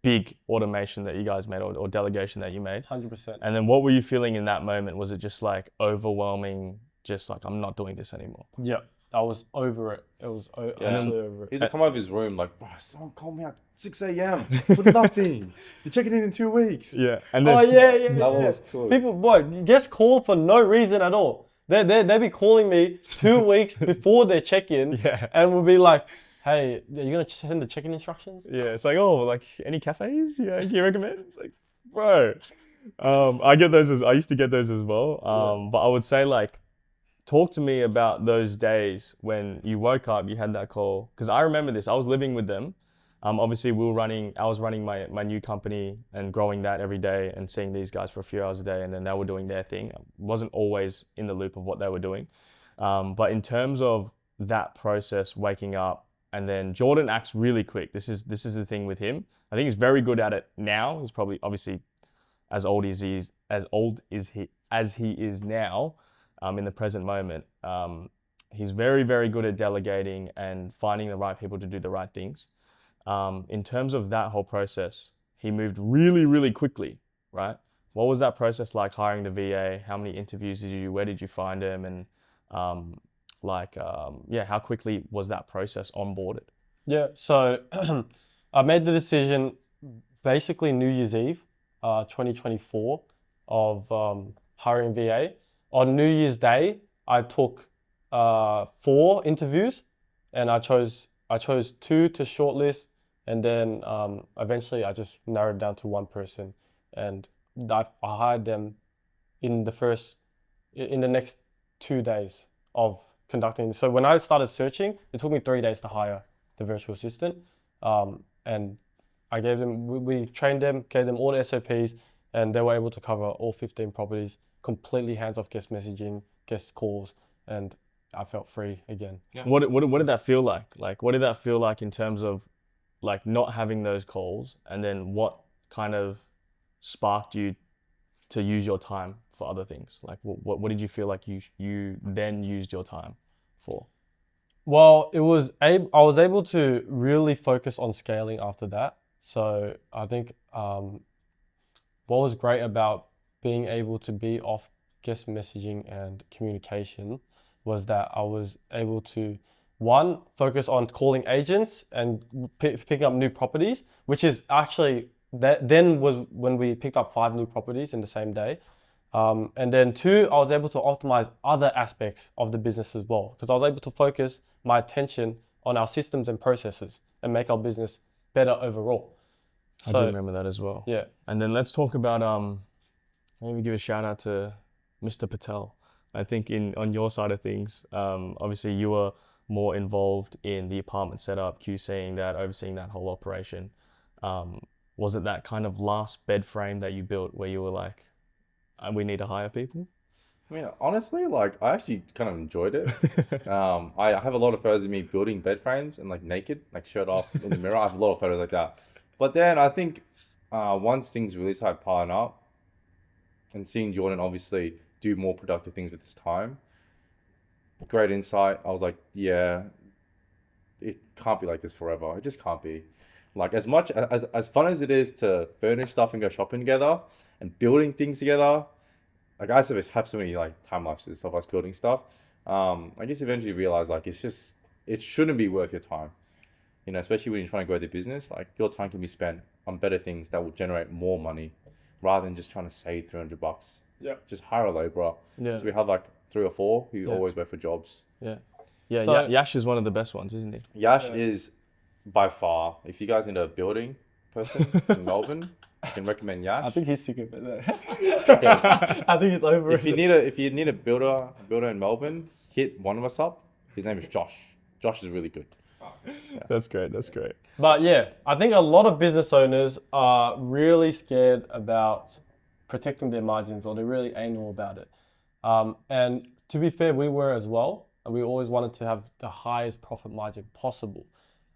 big automation that you guys made or delegation that you made. 100%. And then what were you feeling in that moment? Was it just like overwhelming, just like, I'm not doing this anymore? Yeah, I was over it. It was absolutely over it. He's come out of his room like, bro, someone called me at 6 a.m. for nothing. You're checking in 2 weeks. Yeah. And then, That was cool. People, boy, guests call for no reason at all. They be calling me 2 weeks before their check-in, and we'll be like, hey, are you gonna send the check-in instructions? Yeah, it's like, oh, like any cafes? Yeah, can you recommend? It's like, bro. I used to get those as well. But I would say like, talk to me about those days when you woke up, you had that call. Because I remember this, I was living with them. Obviously I was running my new company and growing that every day and seeing these guys for a few hours a day, and then they were doing their thing. I wasn't always in the loop of what they were doing. But in terms of that process, waking up, and then Jordan acts really quick. This is the thing with him. I think he's very good at it now. He's probably obviously as old as he is now, in the present moment. He's very, very good at delegating and finding the right people to do the right things. In terms of that whole process, he moved really, really quickly, right? What was that process like hiring the VA? How many interviews did you do? Where did you find him? And how quickly was that process onboarded? Yeah, so I made the decision basically New Year's Eve, 2024, of hiring VA. On New Year's Day, I took 4 interviews, and I chose 2 to shortlist, and then eventually I just narrowed down to 1 person, and I hired them in the next 2 days of conducting. So when I started searching, it took me 3 days to hire the virtual assistant, and I gave them, we trained them, gave them all the SOPs, and they were able to cover all 15 properties, completely hands-off guest messaging, guest calls, and I felt free again. Yeah. What did that feel like? Like, what did that feel like in terms of like not having those calls, and then what kind of sparked you to use your time for other things? Like, what did you feel like you then used your time for? Well, I was able to really focus on scaling after that. So I think what was great about being able to be off guest messaging and communication was that I was able to, one, focus on calling agents and picking up new properties, which is actually, that then was when we picked up 5 new properties in the same day. And then 2, I was able to optimize other aspects of the business as well, because I was able to focus my attention on our systems and processes and make our business better overall. I do remember that as well. Yeah. And then let's talk about, maybe give a shout out to Mr. Patel. I think on your side of things, obviously you were more involved in the apartment setup, QCing that, overseeing that whole operation. Was it that kind of last bed frame that you built where you were like, we need to hire people? I mean, honestly, like, I actually kind of enjoyed it. I have a lot of photos of me building bed frames and like naked, like shirt off in the mirror. I have a lot of photos like that. But then I think once things really started piling up and seeing Jordan obviously do more productive things with his time, great insight. I was like, yeah, it can't be like this forever. It just can't be. Like, as much as fun as it is to furnish stuff and go shopping together and building things together, like, I have so many like time lapses of us building stuff. I just eventually realized like it shouldn't be worth your time. You know, especially when you're trying to grow the business, like your time can be spent on better things that will generate more money rather than just trying to save $300. Yeah. Just hire a laborer. Yeah. So we have like 3 or 4 who always wait for jobs. Yeah. Yeah. So, Yash is one of the best ones, isn't he? Yash is by far, if you guys need a building person in Melbourne, I can recommend Yash. I think he's sick of it. I think he's over If you need a builder in Melbourne, hit one of us up. His name is Josh. Josh is really good. Yeah. That's great. That's great. But yeah, I think a lot of business owners are really scared about protecting their margins, or they're really anal about it. And to be fair, we were as well. And we always wanted to have the highest profit margin possible.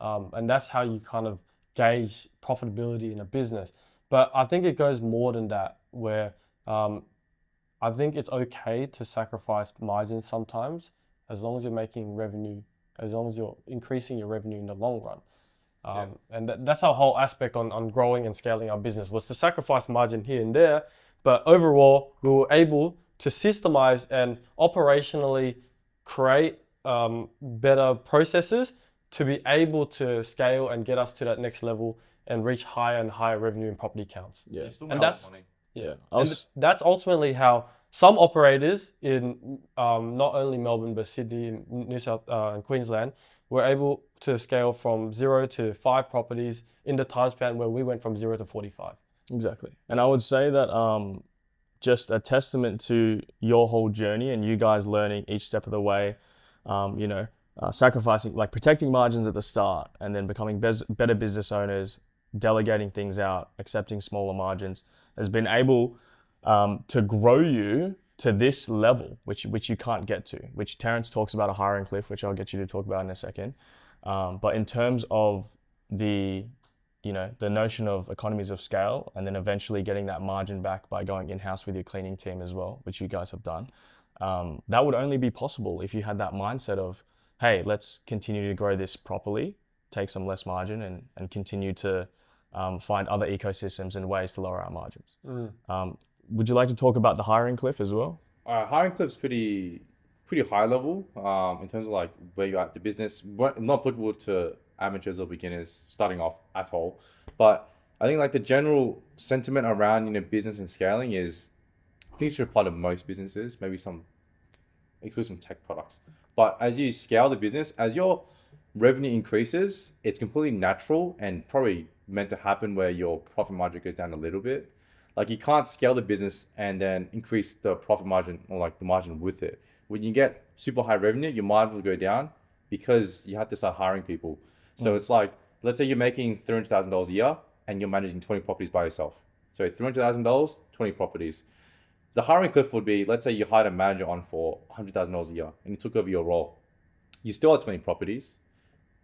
And that's how you kind of gauge profitability in a business. But I think it goes more than that, where I think it's okay to sacrifice margins sometimes, as long as you're making revenue, as long as you're increasing your revenue in the long run. And that's our whole aspect on growing and scaling our business, was to sacrifice margin here and there. But overall, we were able to systemize and operationally create better processes to be able to scale and get us to that next level and reach higher and higher revenue and property counts. Yeah. And that's Yeah. and that's ultimately how some operators in not only Melbourne but Sydney, New South and Queensland were able to scale from 0 to 5 properties in the time span where we went from 0 to 45. Exactly. And I would say that just a testament to your whole journey and you guys learning each step of the way, sacrificing, like protecting margins at the start and then becoming better business owners, delegating things out, accepting smaller margins, has been able to grow you to this level, which you can't get to, which Terence talks about a hiring cliff, which I'll get you to talk about in a second. But in terms of the notion of economies of scale and then eventually getting that margin back by going in-house with your cleaning team as well, which you guys have done. That would only be possible if you had that mindset of, hey, let's continue to grow this properly, take some less margin, and continue to find other ecosystems and ways to lower our margins. Would you like to talk about the hiring cliff as well? Hiring cliff's pretty high level in terms of like where you're at the business. Not applicable to amateurs or beginners starting off at all. But I think like the general sentiment around business and scaling is, I think it should apply to most businesses, maybe some exclude some tech products. But as you scale the business, as your revenue increases, it's completely natural and probably meant to happen where your profit margin goes down a little bit. Like you can't scale the business and then increase the profit margin or like the margin with it. When you get super high revenue, your margin will go down because you have to start hiring people. So it's like, let's say you're making $300,000 a year and you're managing 20 properties by yourself. So $300,000, 20 properties. The hiring cliff would be, let's say you hired a manager on for $100,000 a year and he took over your role. You still have 20 properties.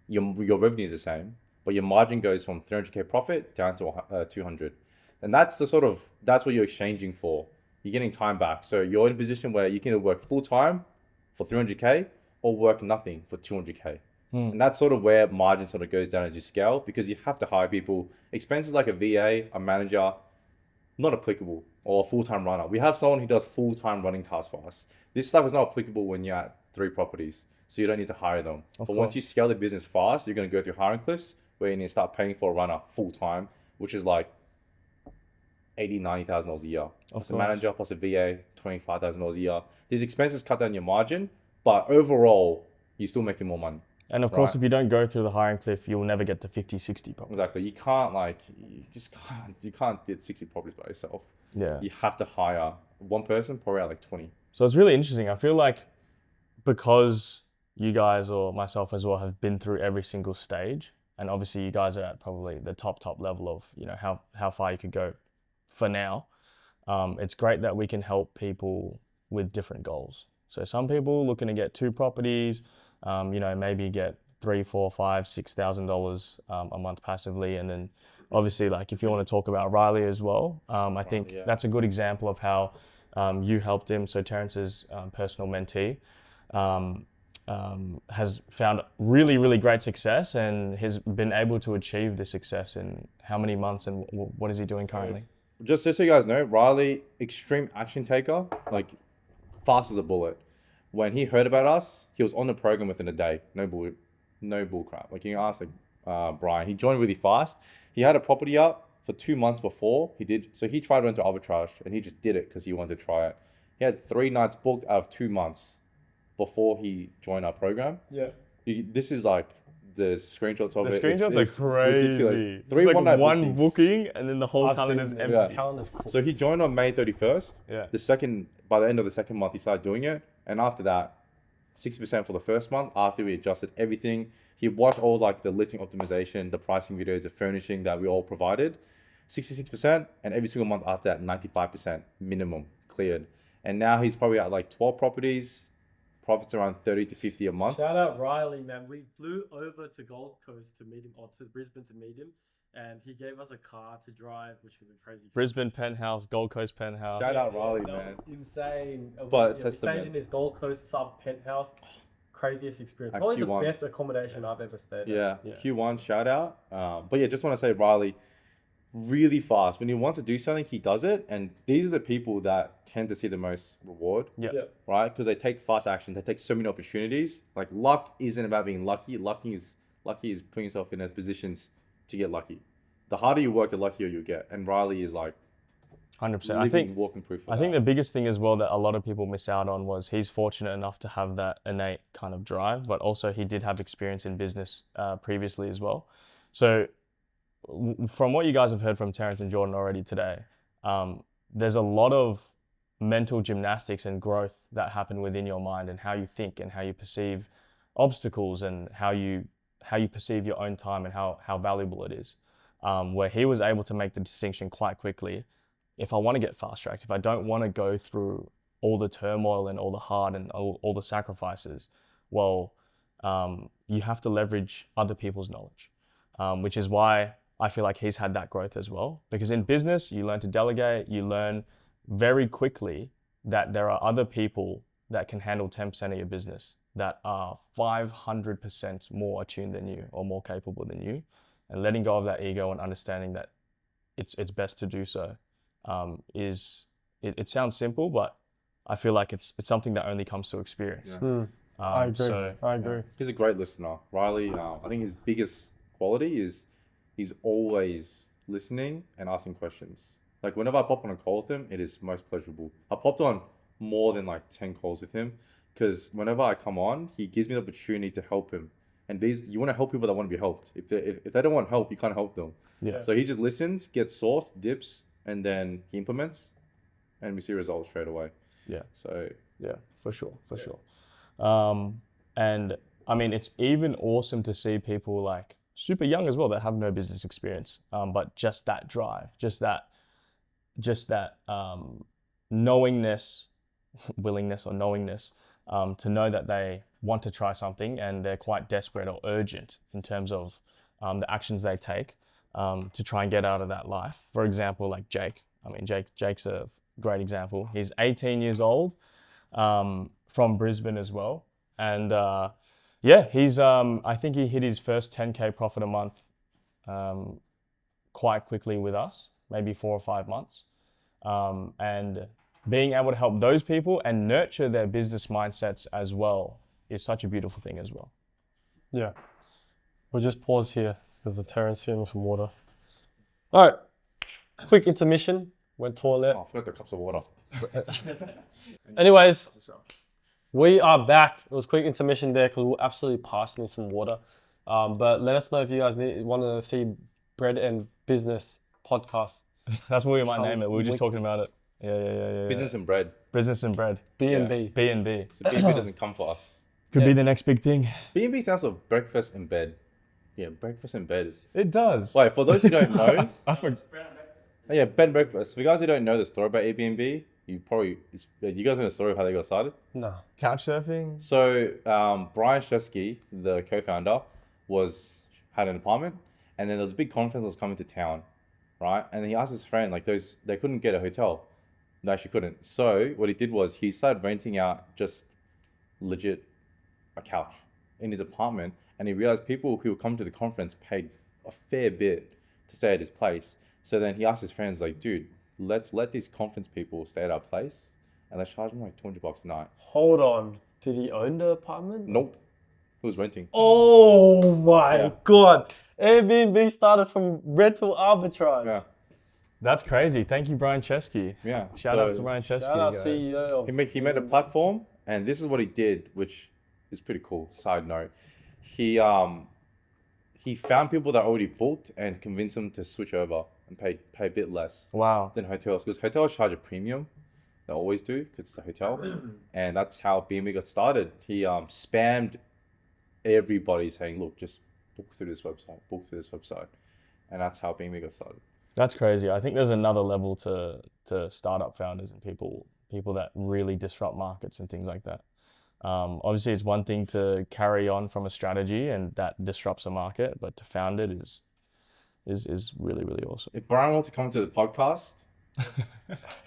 Your revenue is the same, but your margin goes from 300K profit down to 200. And that's what you're exchanging for. You're getting time back. So you're in a position where you can either work full time for 300K or work nothing for 200K. And that's sort of where margin sort of goes down as you scale, because you have to hire people. Expenses like a VA, a manager, not applicable, or a full-time runner. We have someone who does full-time running tasks for us. This stuff is not applicable when you're at 3 properties, so you don't need to hire them. But once you scale the business fast, you're going to go through hiring cliffs where you need to start paying for a runner full-time, which is like $80,000, $90,000 a year. Plus a manager, plus a VA, $25,000 a year. These expenses cut down your margin, but overall, you're still making more money. And of course, if you don't go through the hiring cliff, you'll never get to 50, 60 properties. Exactly. You can't get 60 properties by yourself. Yeah. You have to hire one person, probably at like 20. So it's really interesting. I feel like because you guys or myself as well have been through every single stage, and obviously you guys are at probably the top level of, how far you could go for now. It's great that we can help people with different goals. So some people looking to get 2 properties, maybe get $3,000, $4,000, $5,000, $6,000 a month passively. And then obviously, like if you want to talk about Riley as well, I think that's a good example of how you helped him. So Terrence's personal mentee has found really, really great success and has been able to achieve this success in how many months, and what is he doing currently? Just so you guys know, Riley, extreme action taker, like fast as a bullet. When he heard about us, he was on the program within a day. No bull crap. Like you can ask Brian, he joined really fast. He had a property up for 2 months before he did. So he tried to enter arbitrage and he just did it because he wanted to try it. He had 3 nights booked out of 2 months before he joined our program. Yeah. This is like the screenshots of it. The screenshots are crazy. Ridiculous. 3 like one bookings. booking and then the whole calendar's empty. Yeah. Calendar's cool. So he joined on May 31st. Yeah. By the end of the second month, he started doing it. And after that, 60% for the first month, after we adjusted everything. He watched all like the listing optimization, the pricing videos, the furnishing that we all provided, 66%. And every single month after that, 95% minimum cleared. And now he's probably at like 12 properties, profits around 30 to 50 a month. Shout out Riley, man. We flew over to Gold Coast to meet him, or to Brisbane to meet him. And he gave us a car to drive, which was a crazy. Brisbane penthouse, Gold Coast penthouse. Shout out Riley, that man. was insane. But we stayed in his Gold Coast sub penthouse. Craziest experience. At Probably Q1. the best accommodation I've ever stayed Yeah, at. Q1 shout out. But yeah, just want to say Riley, really fast. When he wants to do something, he does it. And these are the people that tend to see the most reward. Yeah. Right? Because they take fast action. They take so many opportunities. Like luck isn't about being lucky. Lucky is putting yourself in a positions to get lucky. The harder you work, the luckier you get. And Riley is like 100%. I think walking proof. I think the biggest thing as well that a lot of people miss out on was he's fortunate enough to have that innate kind of drive, but also he did have experience in business previously as well. So from what you guys have heard from Terrence and Jordan already today, there's a lot of mental gymnastics and growth that happen within your mind and how you think and how you perceive obstacles and how you perceive your own time and how valuable it is. Where he was able to make the distinction quite quickly. If I want to get fast-tracked, if I don't want to go through all the turmoil and all the hard and all the sacrifices, well, you have to leverage other people's knowledge, which is why I feel like he's had that growth as well. Because in business, you learn to delegate, you learn very quickly that there are other people that can handle 10% of your business that are 500% more attuned than you or more capable than you, and letting go of that ego and understanding that it's best to do so it sounds simple, but I feel like it's something that only comes to experience. I agree. So I agree. He's a great listener. Riley, I think his biggest quality is he's always listening and asking questions. Like whenever I pop on a call with him, it is most pleasurable. I popped on more than like 10 calls with him because whenever I come on, he gives me the opportunity to help him. And you want to help people that want to be helped. If they don't want help, you can't help them. Yeah. So he just listens, gets sourced, dips, and then he implements, and we see results straight away. Yeah. So yeah, for sure. And I mean, it's even awesome to see people like super young as well that have no business experience, but just that drive, just that knowingness, willingness or knowingness to know that they want to try something and they're quite desperate or urgent in terms of the actions they take to try and get out of that life. For example, like Jake. I mean, Jake's a great example. He's 18 years old, from Brisbane as well. And he's I think he hit his first 10K profit a month quite quickly with us, maybe 4 or 5 months. And being able to help those people and nurture their business mindsets as well is such a beautiful thing as well. Yeah. We'll just pause here because the Terrence here with some water. All right. Quick intermission. Went toilet. I forgot the cups of water. Anyways, we are back. It was quick intermission there because we were absolutely parched in some water. But let us know if you guys want to see Bread and Business podcast. That's what we might name it. We were just talking about it. Yeah. Business and bread. Business and bread. B&B. B&B. So B&B doesn't come for us. Could be the next big thing. B&B sounds like breakfast in bed. Yeah, breakfast in bed. It does. Wait, for those who don't know, I forgot. yeah, bed and breakfast. For you guys who don't know the story about Airbnb, you guys know the story of how they got started? No. Couch surfing? So Brian Chesky, the co-founder, had an apartment, and then there was a big conference that was coming to town, right? And he asked his friend, like they couldn't get a hotel. They actually couldn't. So what he did was he started renting out just legit a couch in his apartment, and he realized people who would come to the conference paid a fair bit to stay at his place. So then he asked his friends, like, dude, let's let these conference people stay at our place, and let's charge them like $200 a night. Hold on. Did he own the apartment? Nope. He was renting. Oh my God. Airbnb started from rental arbitrage. Yeah. That's crazy. Thank you, Brian Chesky. Yeah. Shout out to Brian Chesky. Shout out guys. CEO. He made a platform, and this is what he did, which is pretty cool. Side note, he found people that already booked and convinced them to switch over and pay a bit less Wow. than hotels, because hotels charge a premium. They always do because it's a hotel, and that's how B&B got started. He spammed everybody saying, "Look, just book through this website," and that's how B&B got started. That's crazy. I think there's another level to startup founders and people that really disrupt markets and things like that. Obviously, it's one thing to carry on from a strategy and that disrupts a market, but to found it is really, really awesome. If Brian wants to come to the podcast,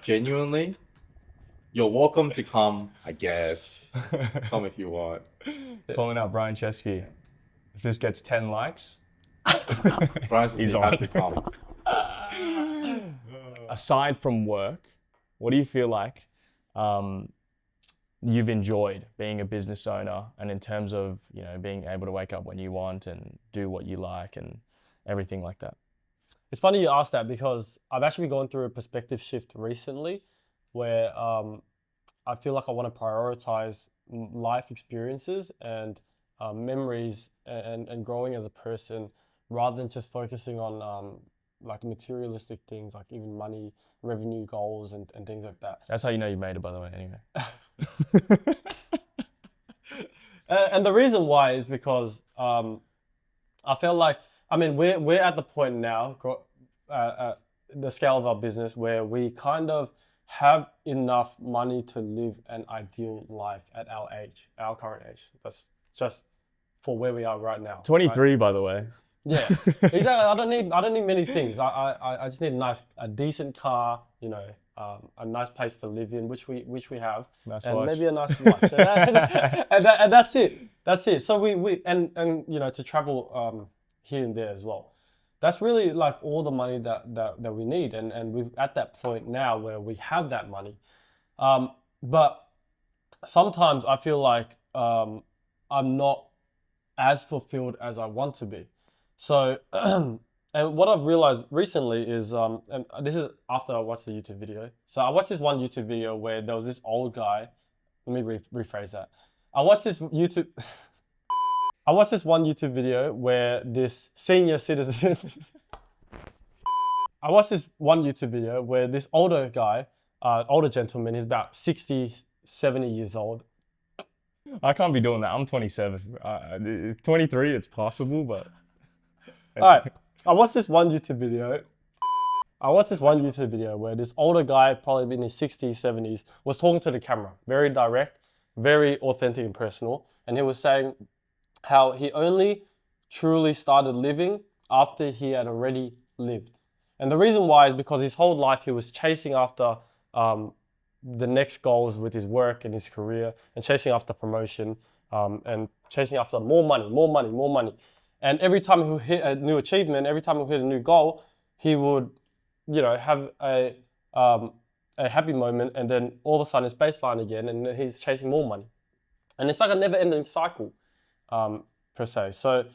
genuinely, you're welcome to come, I guess. Come if you want. Calling out Brian Chesky. If this gets 10 likes, Brian He's has to come. aside from work, what do you feel like you've enjoyed being a business owner, and in terms of, you know, being able to wake up when you want and do what you like and everything like that? It's funny you ask that because I've actually gone through a perspective shift recently where I feel like I want to prioritize life experiences and memories and growing as a person rather than just focusing on like materialistic things like even money, revenue goals and things like that. That's how you know you made it, by the way, anyway. And the reason why is because I feel like, I mean, we're at the point now, the scale of our business, where we kind of have enough money to live an ideal life at our age, our current age. That's just for where we are right now. 23, right? By the way. Yeah, exactly. I don't need many things. I just need a decent car, you know, a nice place to live in, which we have, Nice and watch. maybe a nice watch, and that's it. That's it. So we and you know, to travel here and there as well. That's really like all the money that we need, and we're at that point now where we have that money. But sometimes I feel like I'm not as fulfilled as I want to be. So, and what I've realized recently is, and this is after I watched the YouTube video. So I watched this one YouTube video where there was this old guy. Let me rephrase that. I watched this YouTube. I watched this one YouTube video where this senior citizen. I watched this one YouTube video where this older guy, older gentleman, he's about 60, 70 years old. I can't be doing that. I'm 27. 23, it's possible, but. All right. I watched this one YouTube video. Where this older guy, probably in his 60s, 70s, was talking to the camera. Very direct, very authentic and personal. And he was saying how he only truly started living after he had already lived. And the reason why is because his whole life he was chasing after the next goals with his work and his career, and chasing after promotion, and chasing after more money. And every time he hit a new achievement, every time he hit a new goal, he would, you know, have a happy moment, and then all of a sudden it's baseline again, and then he's chasing more money. And it's like a never-ending cycle, per se. So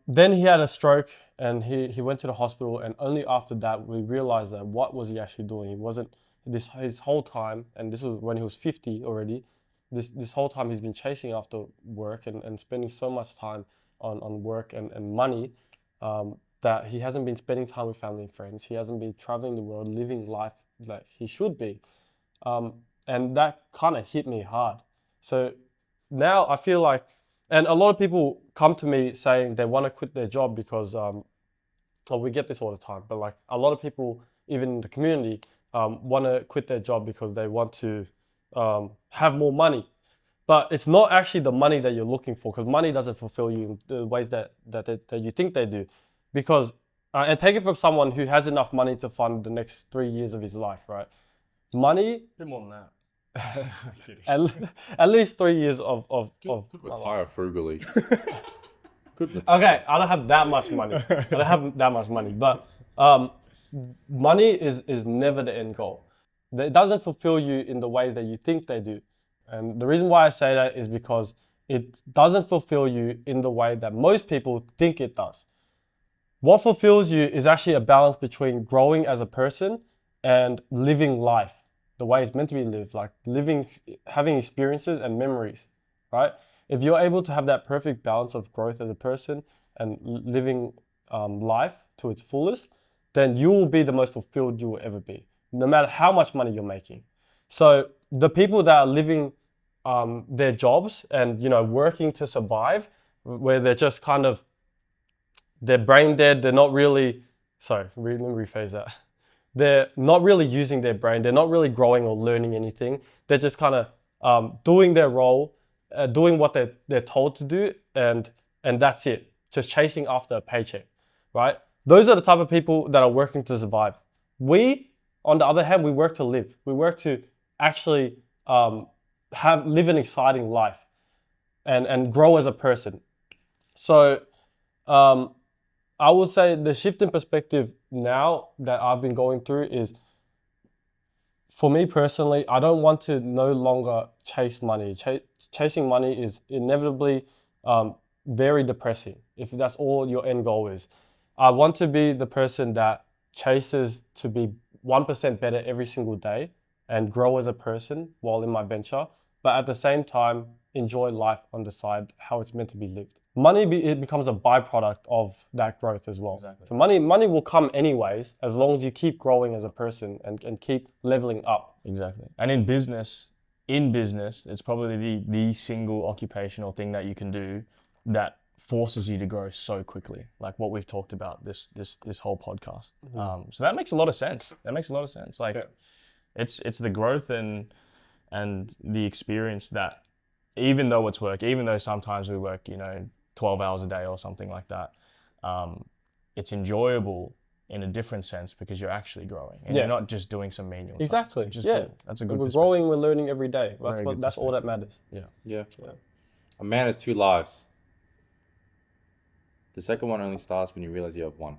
then he had a stroke, and he went to the hospital, and only after that we realized that what was he actually doing? He wasn't his whole time, and this was when he was 50 already. This whole time he's been chasing after work and spending so much time on work and money, that he hasn't been spending time with family and friends. He hasn't been traveling the world, living life like he should be. And that kind of hit me hard. So now I feel like, and a lot of people come to me saying they want to quit their job because, well, we get this all the time, but like a lot of people, even in the community, want to quit their job because they want to have more money. But it's not actually the money that you're looking for, because money doesn't fulfill you in the ways that you think they do. Because, and take it from someone who has enough money to fund the next 3 years of his life, right? Money, A bit more than that. at least 3 years of Could retire frugally. Could retire. Okay, I don't have that much money. But money is never the end goal. It doesn't fulfill you in the ways that you think they do. And the reason why I say that is because it doesn't fulfill you in the way that most people think it does. What fulfills you is actually a balance between growing as a person and living life the way it's meant to be lived, like having experiences and memories, right? If you're able to have that perfect balance of growth as a person and living life to its fullest, then you will be the most fulfilled you will ever be, no matter how much money you're making. So the people that are living their jobs and, you know, working to survive, where they're just kind of, they're brain dead, they're not really, let me rephrase that. They're not really using their brain, they're not really growing or learning anything. They're just kind of doing their role, doing what they're told to do, and that's it. Just chasing after a paycheck, right? Those are the type of people that are working to survive. We, on the other hand, we work to live. We work to actually live an exciting life and grow as a person. So I would say the shift in perspective now that I've been going through is, for me personally, I don't want to no longer chase money. Chasing money is inevitably very depressing if that's all your end goal is. I want to be the person that chases to be 1% better every single day and grow as a person while in my venture, but at the same time, enjoy life on the side, how it's meant to be lived. Money it becomes a byproduct of that growth as well. Exactly. So money will come anyways, as long as you keep growing as a person and keep leveling up. Exactly. And in business, it's probably the single occupational thing that you can do that forces you to grow so quickly, like what we've talked about this whole podcast. Mm-hmm. So that makes a lot of sense. Like, yeah. It's the growth and the experience that, even though it's work, even though sometimes we work, 12 hours a day or something like that, it's enjoyable in a different sense because you're actually growing and Yeah. you're not just doing some manual Exactly. stuff, which is Yeah. cool. That's a good We're perspective. growing, we're learning every day. Very good That's all that matters. Yeah. Yeah. A man has two lives. The second one only starts when you realize you have one.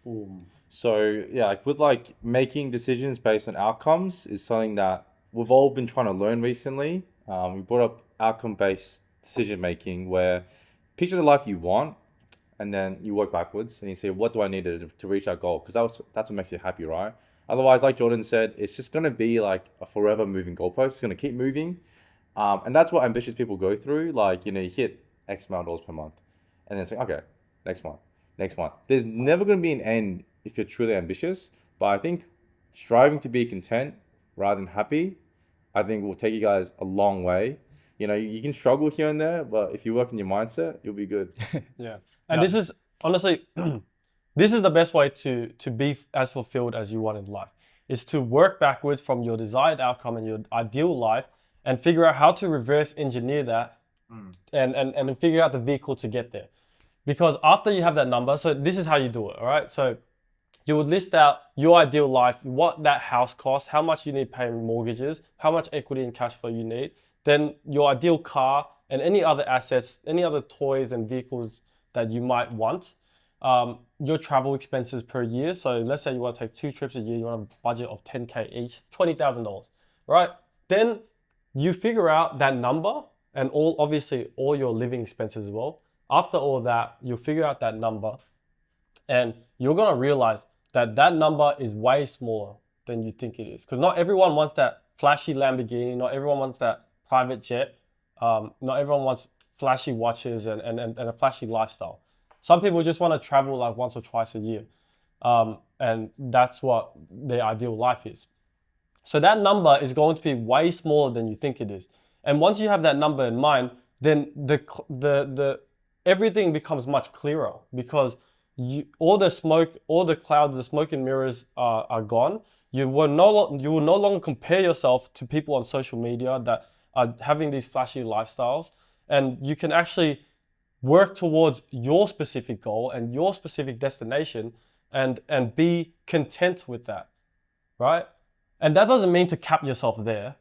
Boom. So yeah, like with like making decisions based on outcomes is something that we've all been trying to learn recently. We brought up outcome-based decision making, where picture the life you want, and then you work backwards and you say, what do I need to reach that goal? Because that's what makes you happy, right? Otherwise, like Jordan said, it's just gonna be like a forever moving goalpost. It's gonna keep moving, and that's what ambitious people go through. Like you hit X amount of dollars per month, and then it's like, okay, next one. There's never gonna be an end if you're truly ambitious. But I think striving to be content rather than happy, I think will take you guys a long way. You can struggle here and there, but if you work on your mindset, you'll be good. Yeah. And this is honestly, this is the best way to be as fulfilled as you want in life, is to work backwards from your desired outcome and your ideal life and figure out how to reverse engineer that and figure out the vehicle to get there. Because after you have that number, so this is how you do it, all right? So you would list out your ideal life, what that house costs, how much you need paying mortgages, how much equity and cash flow you need, then your ideal car and any other assets, any other toys and vehicles that you might want, your travel expenses per year. So let's say you want to take 2 trips a year, you want a budget of $10K each, $20,000, right? Then you figure out that number and obviously all your living expenses as well. After all that, you'll figure out that number and you're going to realize that that number is way smaller than you think it is. Because not everyone wants that flashy Lamborghini, not everyone wants that private jet, not everyone wants flashy watches and a flashy lifestyle. Some people just want to travel like once or twice a year. And that's what their ideal life is. So that number is going to be way smaller than you think it is. And once you have that number in mind, then the everything becomes much clearer because all the smoke, all the clouds, the smoke and mirrors are gone. You will no longer compare yourself to people on social media that are having these flashy lifestyles, and you can actually work towards your specific goal and your specific destination and be content with that, right? And that doesn't mean to cap yourself there.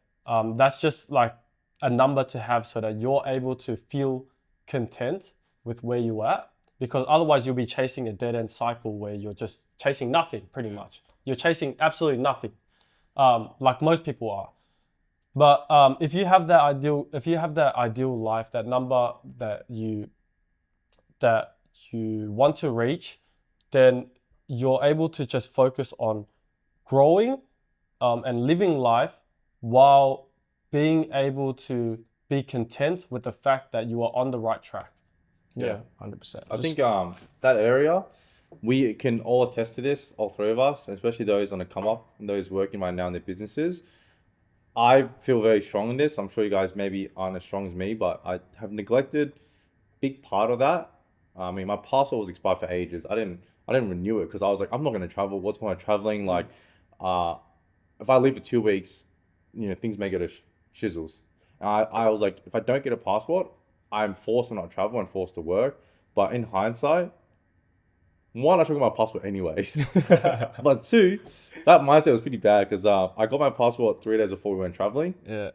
That's just like a number to have so that you're able to feel content with where you're at, because otherwise you'll be chasing a dead-end cycle where you're just chasing nothing, pretty much. You're chasing absolutely nothing, like most people are. But if you have that ideal life, that number that you want to reach, then you're able to just focus on growing and living life while being able to be content with the fact that you are on the right track. Yeah, 100%. I think that area, we can all attest to this, all three of us, especially those on the come up and those working right now in their businesses. I feel very strong in this. I'm sure you guys maybe aren't as strong as me, but I have neglected a big part of that. I mean, my passport was expired for ages. I didn't renew it because I was like, I'm not going to travel. What's the point of traveling? Like, if I leave for 2 weeks, things may go to shizzles. And I was like, if I don't get a passport, I'm forced to not travel and forced to work. But in hindsight, one, I took my passport anyways. But two, that mindset was pretty bad because I got my passport 3 days before we went traveling. Yeah.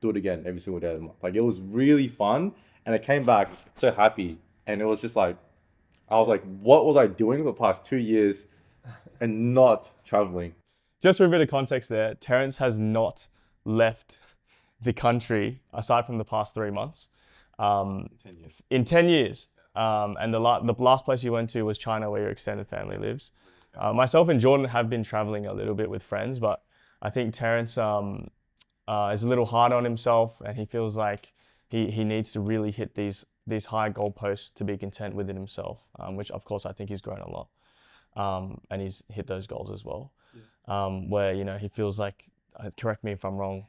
Do it again every single day of the month. Like, it was really fun. And I came back so happy. And it was just like, I was like, what was I doing for the past 2 years and not traveling? Just for a bit of context there, Terrence has not left the country aside from the past 3 months. 10 years. In 10 years. And the last place you went to was China, where your extended family lives. Myself and Jordan have been traveling a little bit with friends, but I think Terrence is a little hard on himself, and he feels like he needs to really hit these high goalposts to be content within himself, which of course I think he's grown a lot, and he's hit those goals as well. Where he feels like, correct me if I'm wrong,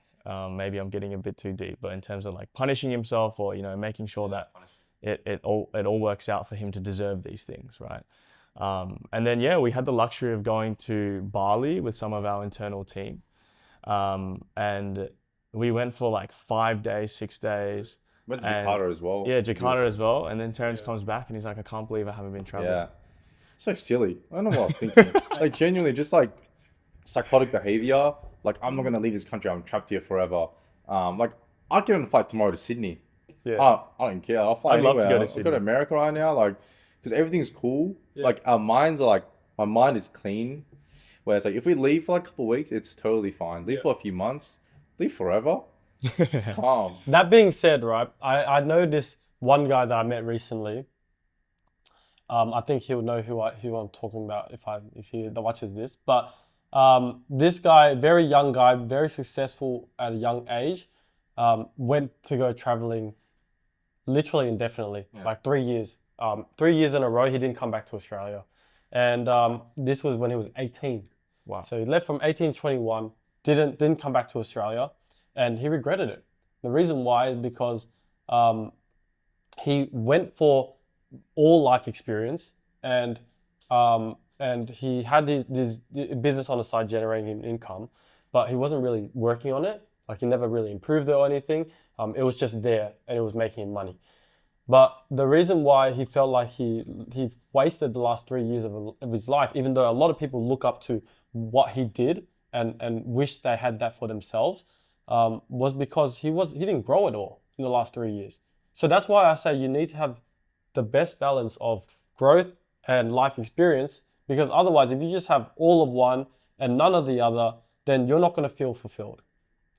maybe I'm getting a bit too deep, but in terms of like punishing himself or making sure that it all works out for him to deserve these things, right? And then we had the luxury of going to Bali with some of our internal team, and we went for like 5 days, 6 days. Went to Jakarta as well. Yeah, Jakarta as well. And then Terrence comes back and he's like, I can't believe I haven't been traveling. Yeah. So silly. I don't know what I was thinking. Like genuinely, just like psychotic behavior. Like I'm not gonna leave this country. I'm trapped here forever. Like I'd get on a flight tomorrow to Sydney. Yeah. I don't care. I'll fly I'd love anywhere. to go to I'll go to Sydney. America right now. Like because everything's cool. Yeah. Like our minds are like my mind is clean. Whereas like if we leave for like a couple of weeks, it's totally fine. Leave for a few months. Leave forever. Calm. That being said, right, I know this one guy that I met recently. I think he'll know who I'm talking about if he watches this. But this guy, very young guy, very successful at a young age, went to go traveling literally indefinitely, like 3 years. 3 years in a row, he didn't come back to Australia. And this was when he was 18. Wow. So he left from 18 to 21, didn't come back to Australia, and he regretted it. The reason why is because he went for all life experience, and he had this business on the side generating him income, but he wasn't really working on it. Like he never really improved it or anything. It was just there and it was making him money. But the reason why he felt like he wasted the last 3 years of his life, even though a lot of people look up to what he did and wish they had that for themselves, was because he didn't grow at all in the last 3 years. So that's why I say you need to have the best balance of growth and life experience, because otherwise if you just have all of one and none of the other, then you're not going to feel fulfilled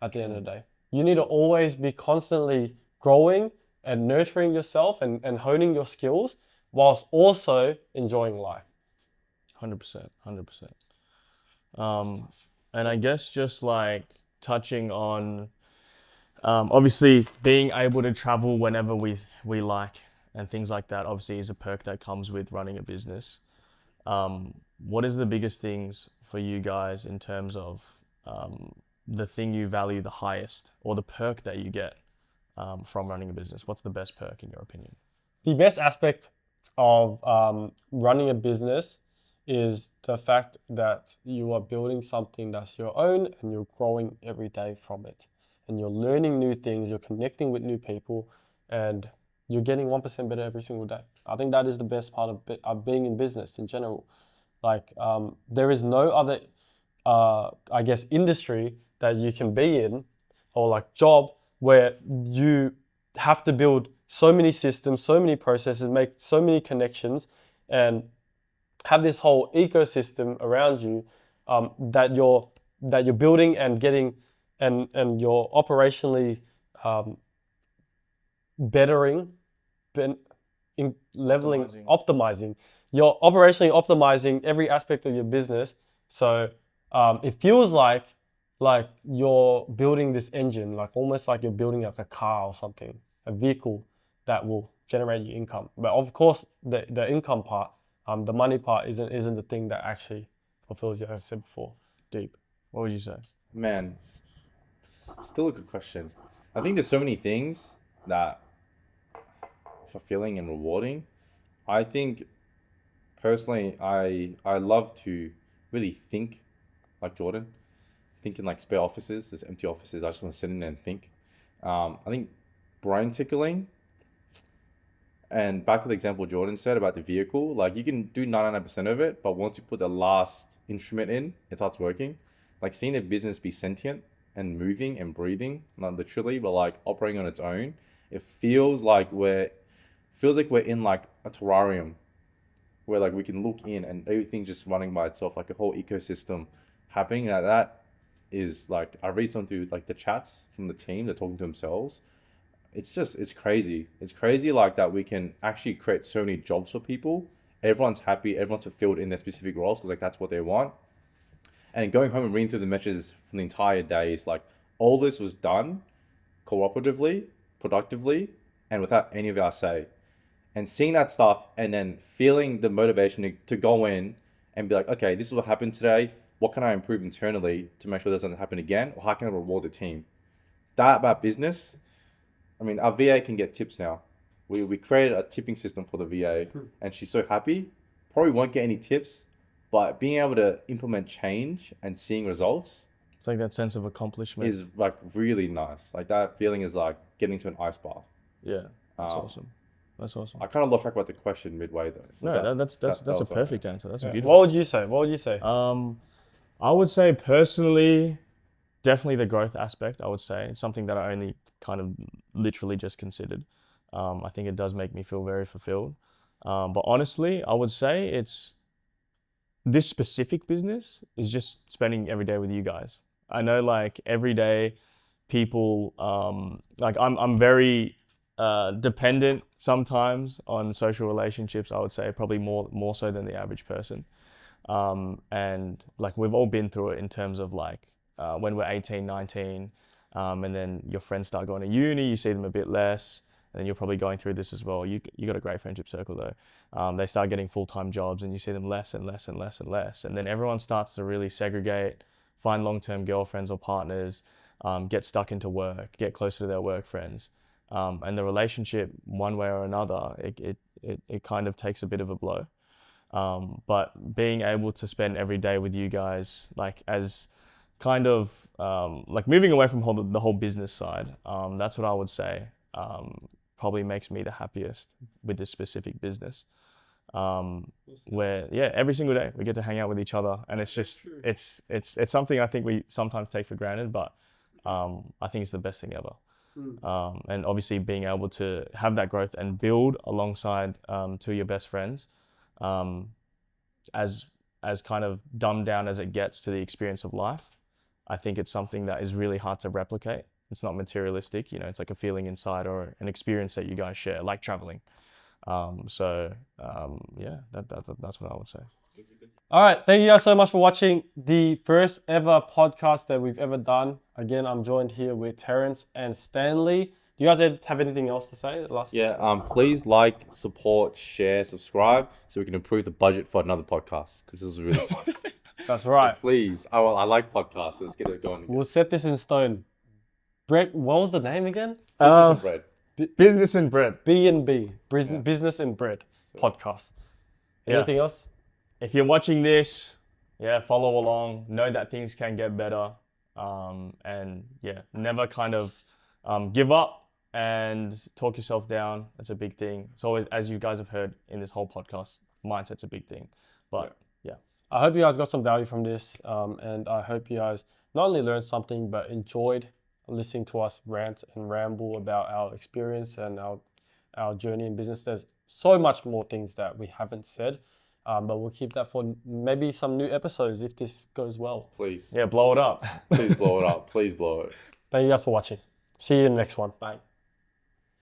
at the end of the day. You need to always be constantly growing and nurturing yourself and honing your skills whilst also enjoying life. 100%. And I guess just like touching on, obviously being able to travel whenever we like and things like that, obviously is a perk that comes with running a business. What is the biggest things for you guys in terms of the thing you value the highest, or the perk that you get from running a business? What's the best perk in your opinion? The best aspect of running a business is the fact that you are building something that's your own and you're growing every day from it. And you're learning new things, you're connecting with new people, and you're getting 1% better every single day. I think that is the best part of being in business in general. Like there is no other, I guess, industry that you can be in, or like job, where you have to build so many systems, so many processes, make so many connections, and have this whole ecosystem around you that you're building and getting, and you're operationally bettering, optimizing. You're operationally optimizing every aspect of your business. So it feels like you're building this engine, like almost like you're building like a car or something, a vehicle that will generate you income. But of course, the income part, the money part isn't the thing that actually fulfills you, as I said before. Deep. What would you say? Man, still a good question. I think there's so many things that are fulfilling and rewarding. I think personally, I love to really think like Jordan, thinking like spare offices, there's empty offices. I just want to sit in there and think. I think brain tickling. And back to the example Jordan said about the vehicle, like you can do 99% of it, but once you put the last instrument in, it starts working. Like seeing a business be sentient and moving and breathing, not literally, but like operating on its own, it feels like we're in like a terrarium where like we can look in and everything's just running by itself, like a whole ecosystem happening. That is like, I read some through like the chats from the team, they're talking to themselves. It's crazy. It's crazy like that we can actually create so many jobs for people. Everyone's happy, everyone's fulfilled in their specific roles because like that's what they want. And going home and reading through the messages from the entire day is like, all this was done cooperatively, productively, and without any of our say. And seeing that stuff and then feeling the motivation to go in and be like, okay, this is what happened today. What can I improve internally to make sure this doesn't happen again? Or how can I reward the team? That about business. I mean, our VA can get tips now. We created a tipping system for the VA and she's so happy. Probably won't get any tips, but being able to implement change and seeing results, It's like that sense of accomplishment. is like really nice. Like that feeling is like getting to an ice bath. Yeah, that's awesome. That's awesome. I kind of lost track about the question midway though. No, that's that a was perfect answer. That's a beautiful. What would you say? What would you say? I would say personally, definitely the growth aspect. I would say it's something that I only kind of literally just considered. I think it does make me feel very fulfilled. But honestly, I would say it's this specific business is just spending every day with you guys. I know like every day people like I'm very dependent sometimes on social relationships. I would say probably more so than the average person. And like we've all been through it in terms of like when we're 18, 19, and then your friends start going to uni, you see them a bit less, and then you're probably going through this as well. You got a great friendship circle though. They start getting full-time jobs and you see them less and less and less and less. And then everyone starts to really segregate, find long-term girlfriends or partners, get stuck into work, get closer to their work friends. And the relationship, one way or another, it kind of takes a bit of a blow. But being able to spend every day with you guys, like as kind of like moving away from the whole business side, that's what I would say probably makes me the happiest with this specific business. Where every single day we get to hang out with each other, and it's just it's something I think we sometimes take for granted, but I think it's the best thing ever. And obviously being able to have that growth and build alongside two of your best friends, as kind of dumbed down as it gets to the experience of life, I think it's something that is really hard to replicate. It's not materialistic, it's like a feeling inside or an experience that you guys share, like traveling. That's what I would say. All right, thank you guys so much for watching the first ever podcast that we've ever done. Again, I'm joined here with Terrence and Stanley. Do you guys have anything else to say? Please like, support, share, subscribe, so we can improve the budget for another podcast, because this is really fun. That's right. So please, I like podcasts. Let's get it going. We'll set this in stone. Brett, what was the name again? Business and bread. Business and bread. B&B, Business and Bread podcast. Anything else? If you're watching this, follow along. Know that things can get better, and never kind of give up and talk yourself down. That's a big thing. It's always, as you guys have heard in this whole podcast, mindset's a big thing. But I hope you guys got some value from this, and I hope you guys not only learned something but enjoyed listening to us rant and ramble about our experience and our journey in business. There's so much more things that we haven't said, but we'll keep that for maybe some new episodes if this goes well. Please. Blow it up. Please blow it up. Please blow it. Thank you guys for watching. See you in the next one. Bye.